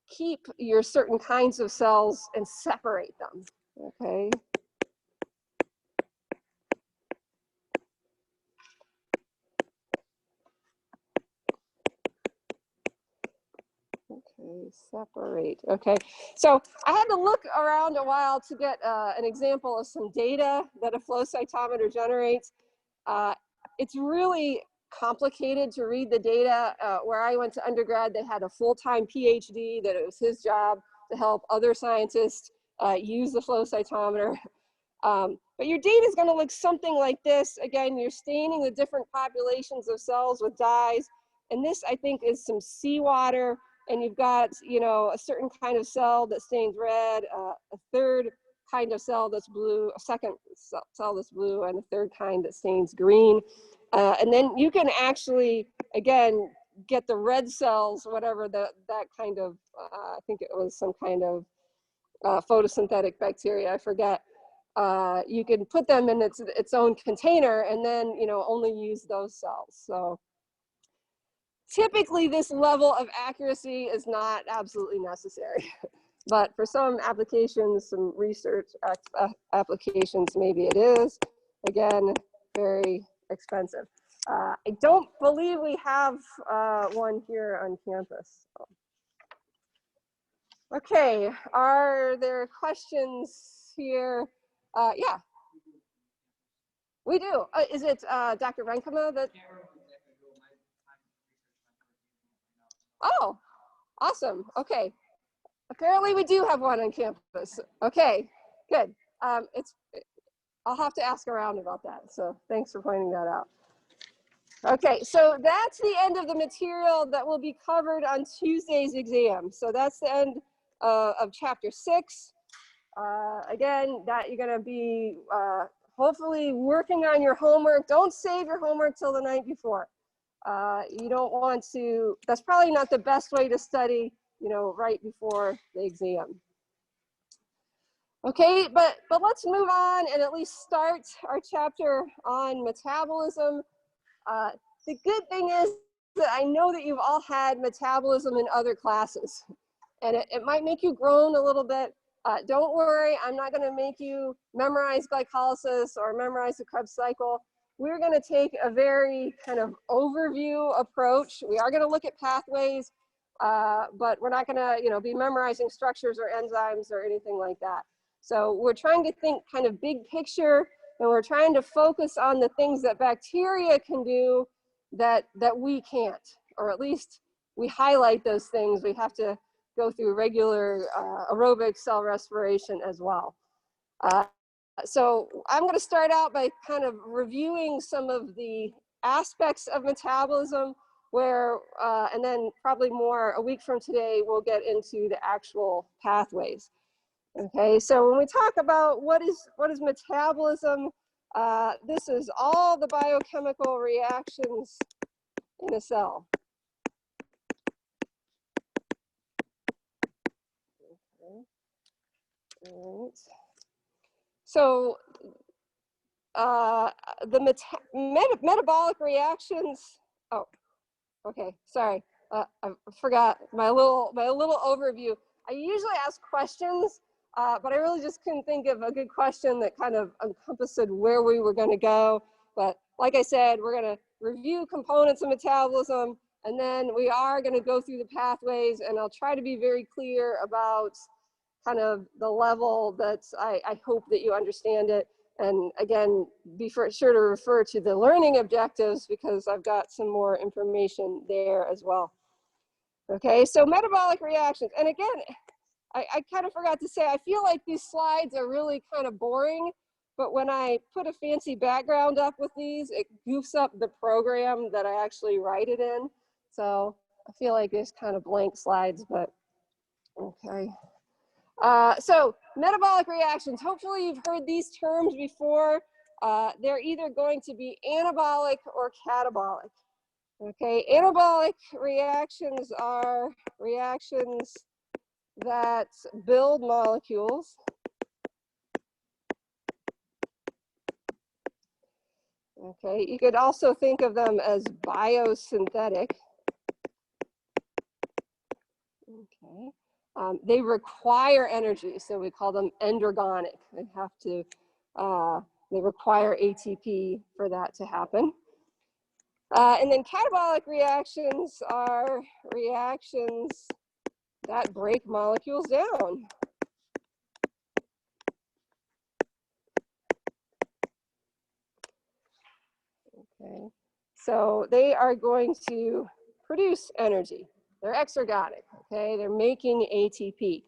keep your certain kinds of cells and separate them. Okay. Okay, separate. Okay, so I had to look around a while to get an example of some data that a flow cytometer generates. It's really complicated to read the data. Where I went to undergrad, they had a full-time PhD that it was his job to help other scientists use the flow cytometer. But your data is going to look something like this. Again, you're staining the different populations of cells with dyes. And this, I think, is some seawater. And you've got, a certain kind of cell that stains red, a third kind of cell that's blue, a second cell that's blue, and a third kind that stains green. And then you can actually, again, get the red cells, whatever that kind of, I think it was some kind of photosynthetic bacteria, I forget. You can put them in its own container and then, you know, only use those cells. So typically this level of accuracy is not absolutely necessary, but for some applications, some research applications, maybe it is. Again, very expensive. I don't believe we have one here on campus. Okay, are there questions here? Yeah, we do. Is it Dr. Renkema that? Oh, awesome. Okay. Apparently we do have one on campus. Okay, good. I'll have to ask around about that. So thanks for pointing that out. Okay, so that's the end of the material that will be covered on Tuesday's exam. So that's the end of chapter 6. Again, that you're gonna be hopefully working on your homework. Don't save your homework till the night before. You don't want to, that's probably not the best way to study, you know, right before the exam. Okay, but let's move on and at least start our chapter on metabolism. The good thing is that I know that you've all had metabolism in other classes, and it might make you groan a little bit. Don't worry, I'm not gonna make you memorize glycolysis or memorize the Krebs cycle. We're gonna take a very kind of overview approach. We are gonna look at pathways, but we're not gonna, you know, be memorizing structures or enzymes or anything like that. So we're trying to think kind of big picture, and we're trying to focus on the things that bacteria can do that we can't, or at least we highlight those things. We have to go through regular aerobic cell respiration as well. So I'm going to start out by kind of reviewing some of the aspects of metabolism where, and then probably more a week from today, we'll get into the actual pathways. Okay, so when we talk about what is metabolism, this is all the biochemical reactions in a cell. Okay. All right. So the metabolic reactions, oh, okay, sorry, I forgot my little overview. I usually ask questions, but I really just couldn't think of a good question that kind of encompassed where we were going to go. But like I said, we're going to review components of metabolism, and then we are going to go through the pathways, and I'll try to be very clear about kind of the level that I hope that you understand it. And again, be sure to refer to the learning objectives because I've got some more information there as well. Okay, so metabolic reactions. And again, I kind of forgot to say, I feel like these slides are really kind of boring, but when I put a fancy background up with these, it goofs up the program that I actually write it in. So I feel like it's kind of blank slides, but okay. So metabolic reactions, hopefully you've heard these terms before. They're either going to be anabolic or catabolic. Okay, anabolic reactions are reactions that build molecules. Okay, you could also think of them as biosynthetic. Okay. They require energy, so we call them endergonic. They have to, they require ATP for that to happen. And then catabolic reactions are reactions that break molecules down. Okay, so they are going to produce energy. They're exergonic, okay? They're making ATP.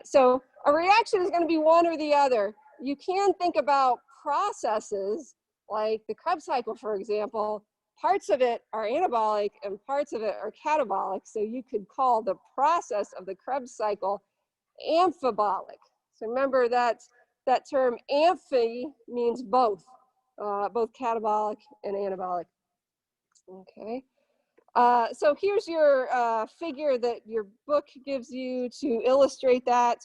So a reaction is going to be one or the other. You can think about processes like the Krebs cycle, for example. Parts of it are anabolic and parts of it are catabolic. So you could call the process of the Krebs cycle amphibolic. So remember that term amphi means both, both catabolic and anabolic. Okay. So here's your figure that your book gives you to illustrate that.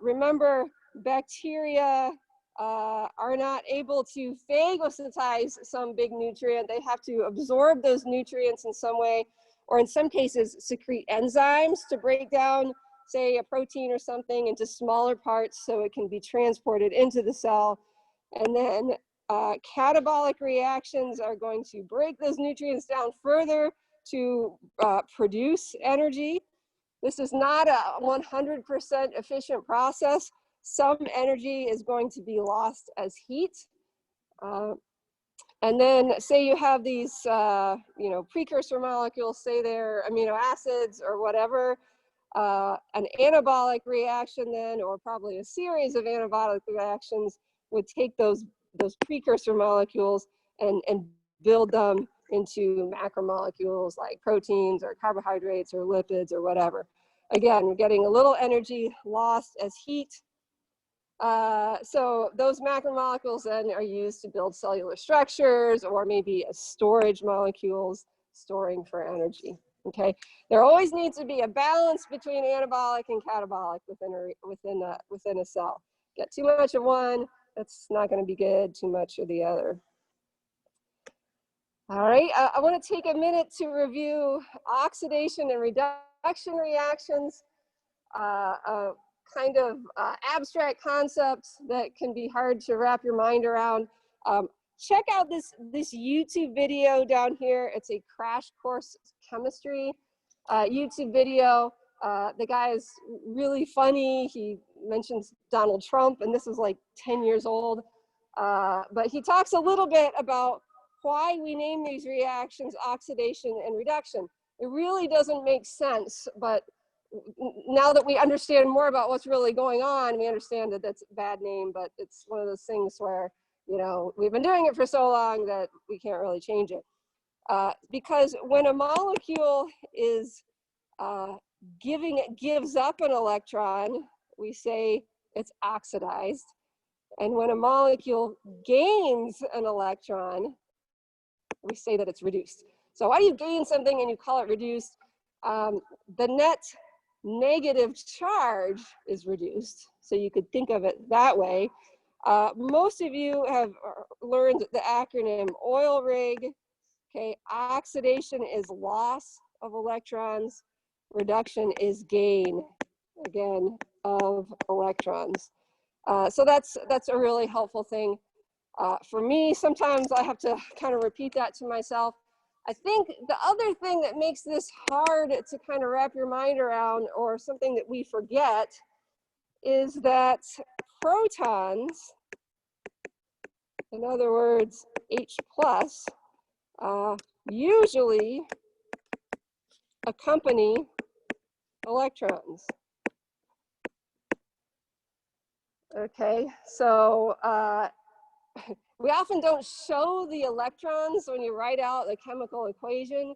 Remember, bacteria are not able to phagocytize some big nutrient. They have to absorb those nutrients in some way, or in some cases secrete enzymes to break down, say, a protein or something into smaller parts so it can be transported into the cell. And then catabolic reactions are going to break those nutrients down further to produce energy. This is not a 100% efficient process. Some energy is going to be lost as heat. And then say you have these precursor molecules, say they're amino acids or whatever, an anabolic reaction then, or probably a series of anabolic reactions, would take those precursor molecules and build them into macromolecules like proteins or carbohydrates or lipids or whatever. Again, we're getting a little energy lost as heat. So those macromolecules then are used to build cellular structures, or maybe as storage molecules, storing for energy. Okay, there always needs to be a balance between anabolic and catabolic within a cell. Get too much of one, that's not going to be good. Too much of the other. All right, I want to take a minute to review oxidation and reduction reactions, kind of abstract concepts that can be hard to wrap your mind around. Check out this YouTube video down here. It's a crash course chemistry YouTube video. The guy is really funny. He mentions Donald Trump, and this is like 10 years old. But he talks a little bit about why we name these reactions oxidation and reduction. It really doesn't make sense, but now that we understand more about what's really going on, we understand that that's a bad name, but it's one of those things where, you know, we've been doing it for so long that we can't really change it. Because when a molecule is gives up an electron, we say it's oxidized. And when a molecule gains an electron, we say that it's reduced. So why do you gain something and you call it reduced? The net negative charge is reduced. So you could think of it that way. Most of you have learned the acronym oil rig. Okay, oxidation is loss of electrons. Reduction is gain, again, of electrons. So that's a really helpful thing. For me, sometimes I have to kind of repeat that to myself. I think the other thing that makes this hard to kind of wrap your mind around, or something that we forget, is that protons, in other words, H+, usually accompany electrons. Okay, so we often don't show the electrons when you write out the chemical equation,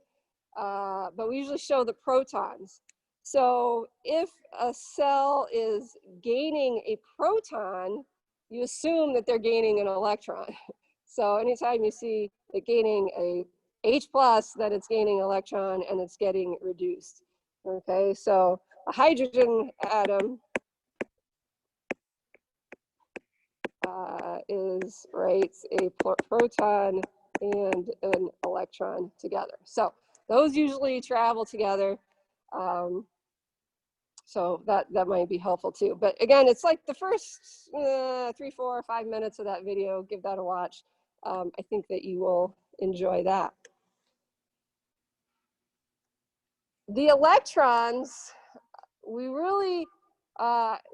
but we usually show the protons. So if a cell is gaining a proton, you assume that they're gaining an electron. So anytime you see it gaining a H+, that it's gaining an electron and it's getting reduced. Okay, so a hydrogen atom is, right, a proton and an electron together. So those usually travel together. So that might be helpful too. But again, it's like the first 3, 4, 5 minutes of that video. Give that a watch. I think that you will enjoy that. The electrons, we really,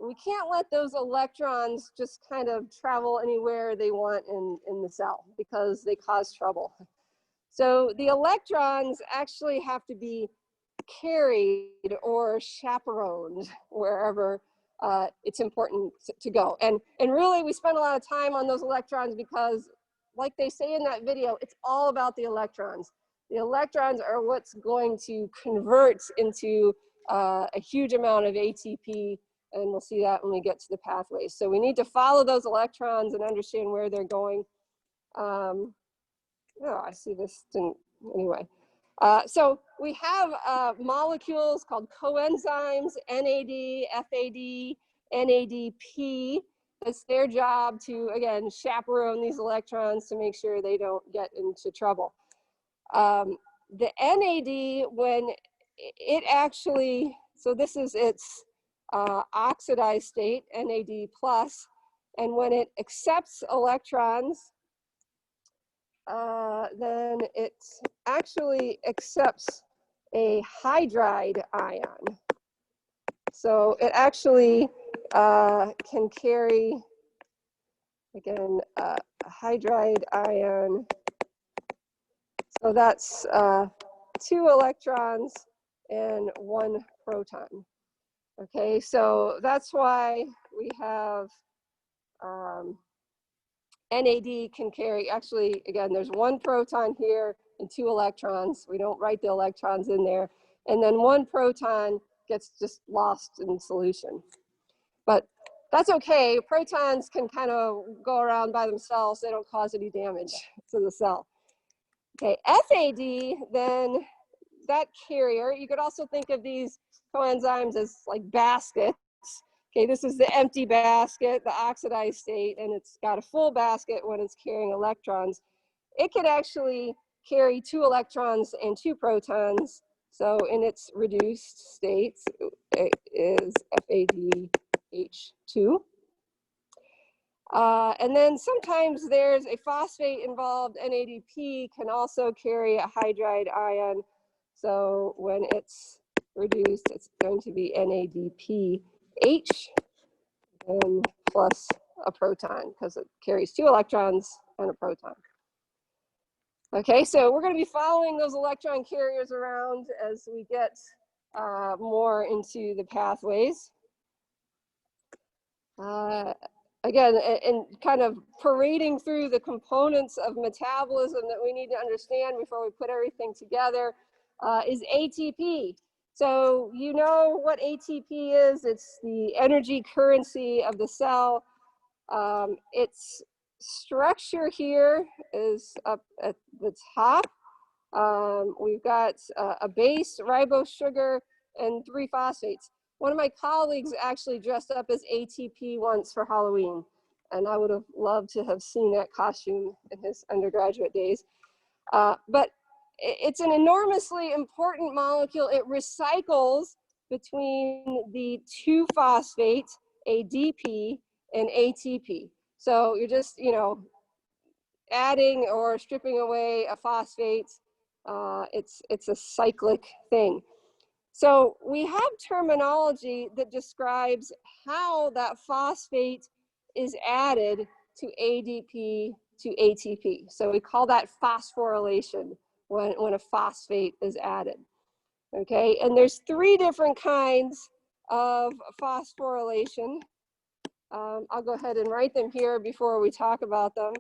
we can't let those electrons just kind of travel anywhere they want in the cell, because they cause trouble. So the electrons actually have to be carried or chaperoned wherever it's important to go. And really, we spend a lot of time on those electrons because, like they say in that video, it's all about the electrons. The electrons are what's going to convert into a huge amount of ATP And we'll see that when we get to the pathways. So we need to follow those electrons and understand where they're going. Oh, I see this didn't, anyway. So we have molecules called coenzymes, NAD, FAD, NADP. It's their job to, again, chaperone these electrons to make sure they don't get into trouble. The NAD, when it actually, so this is its oxidized state, NAD+, and when it accepts electrons, then it actually accepts a hydride ion. So it actually can carry, again, a hydride ion. So that's 2 electrons and 1 proton. Okay, so that's why we have NAD can carry, actually, again, there's 1 proton here and 2 electrons. We don't write the electrons in there. And then 1 proton gets just lost in solution. But that's okay. Protons can kind of go around by themselves. They don't cause any damage to the cell. Okay, FAD, then that carrier, you could also think of these coenzymes as like baskets. Okay, this is the empty basket, the oxidized state, and it's got a full basket when it's carrying electrons. It can actually carry 2 electrons and 2 protons. So in its reduced state, it is FADH2. And then sometimes there's a phosphate involved. NADP can also carry a hydride ion. So when it's reduced, it's going to be NADPH plus a proton because it carries 2 electrons and a proton. Okay, so we're going to be following those electron carriers around as we get more into the pathways. Again, and kind of parading through the components of metabolism that we need to understand before we put everything together is ATP. So you know what ATP is. It's the energy currency of the cell. Its structure here is up at the top. We've got a base, ribose sugar, and 3 phosphates. One of my colleagues actually dressed up as ATP once for Halloween, and I would have loved to have seen that costume in his undergraduate days. But it's an enormously important molecule. It recycles between the 2 phosphates, ADP and ATP. So you're just, you know, adding or stripping away a phosphate. It's a cyclic thing. So we have terminology that describes how that phosphate is added to ADP to ATP. So we call that phosphorylation when a phosphate is added. Okay, and there's 3 different kinds of phosphorylation. I'll go ahead and write them here before we talk about them.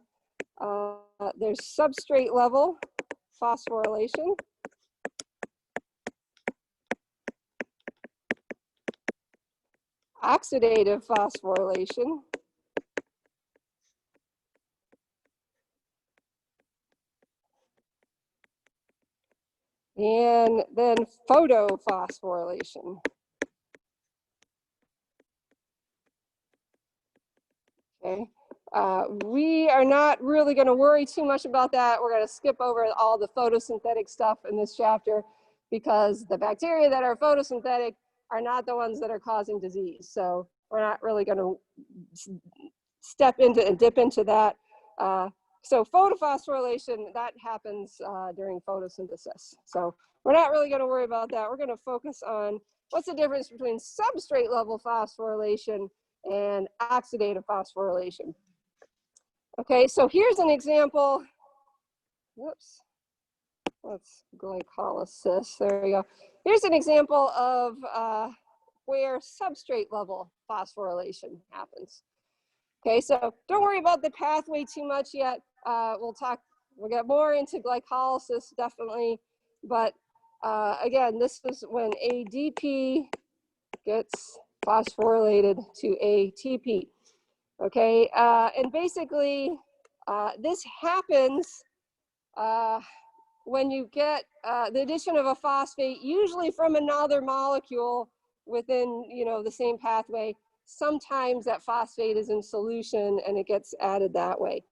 There's substrate level phosphorylation. Oxidative phosphorylation. And then photophosphorylation. Okay. We are not really going to worry too much about that. We're going to skip over all the photosynthetic stuff in this chapter because the bacteria that are photosynthetic are not the ones that are causing disease. So we're not really going to step into and dip into that. So photophosphorylation, that happens during photosynthesis. So we're not really going to worry about that. We're going to focus on what's the difference between substrate level phosphorylation and oxidative phosphorylation. Okay, so here's an example. Whoops. Let's glycolysis. There we go. Here's an example of where substrate level phosphorylation happens. Okay, so don't worry about the pathway too much yet. We'll get more into glycolysis definitely, but again, this is when ADP gets phosphorylated to ATP. Okay, and basically this happens when you get the addition of a phosphate, usually from another molecule within, the same pathway. Sometimes that phosphate is in solution and it gets added that way.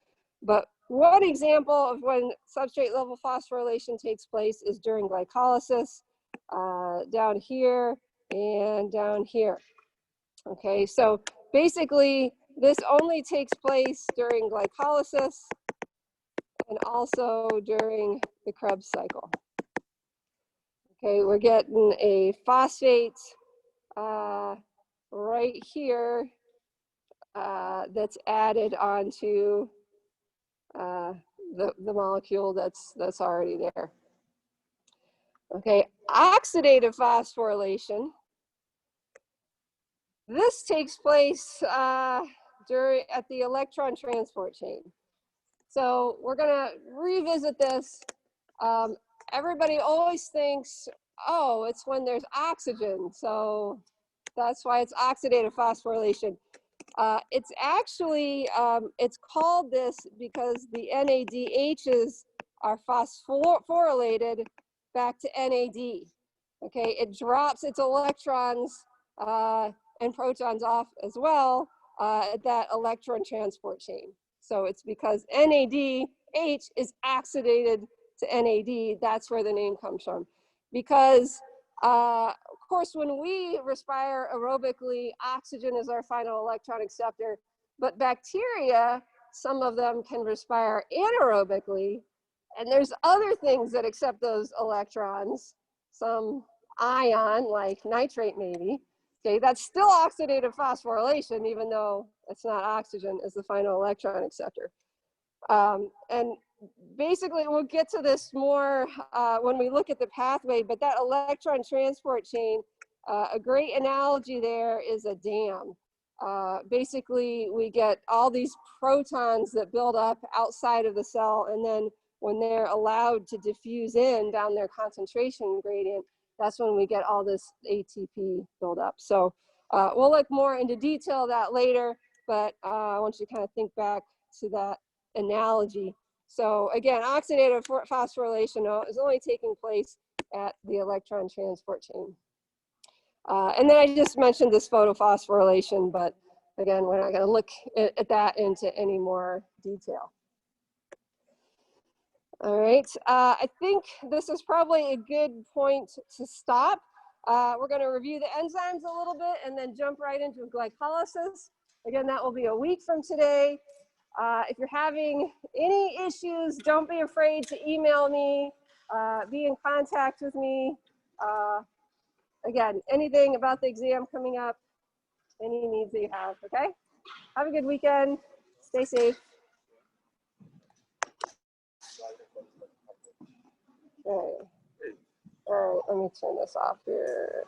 But one example of when substrate level phosphorylation takes place is during glycolysis, down here and down here. Okay, so basically this only takes place during glycolysis and also during the Krebs cycle. Okay, we're getting a phosphate right here that's added onto the molecule that's already there. Okay, oxidative phosphorylation. This takes place at the electron transport chain. So we're gonna revisit this. Everybody always thinks, oh, it's when there's oxygen. So that's why it's oxidative phosphorylation. It's actually, it's called this because the NADHs are phosphorylated back to NAD. Okay, it drops its electrons and protons off as well at that electron transport chain. So it's because NADH is oxidated to NAD, that's where the name comes from. Because, of course, when we respire aerobically, oxygen is our final electron acceptor, but bacteria, some of them can respire anaerobically, and there's other things that accept those electrons, some ion, like nitrate maybe. Okay, that's still oxidative phosphorylation, even though it's not oxygen as the final electron acceptor. And basically, we'll get to this more when we look at the pathway, but that electron transport chain, a great analogy there is a dam. Basically, we get all these protons that build up outside of the cell, and then when they're allowed to diffuse in down their concentration gradient, that's when we get all this ATP buildup. So we'll look more into detail of that later, but I want you to kind of think back to that analogy. So again, oxidative phosphorylation is only taking place at the electron transport chain. And then I just mentioned this photophosphorylation, but again, we're not going to look at that into any more detail. All right, I think this is probably a good point to stop. We're going to review the enzymes a little bit and then jump right into glycolysis. Again, that will be a week from today. If you're having any issues, don't be afraid to email me, be in contact with me. Again, anything about the exam coming up, any needs that you have, okay? Have a good weekend, stay safe. All right, let me turn this off here.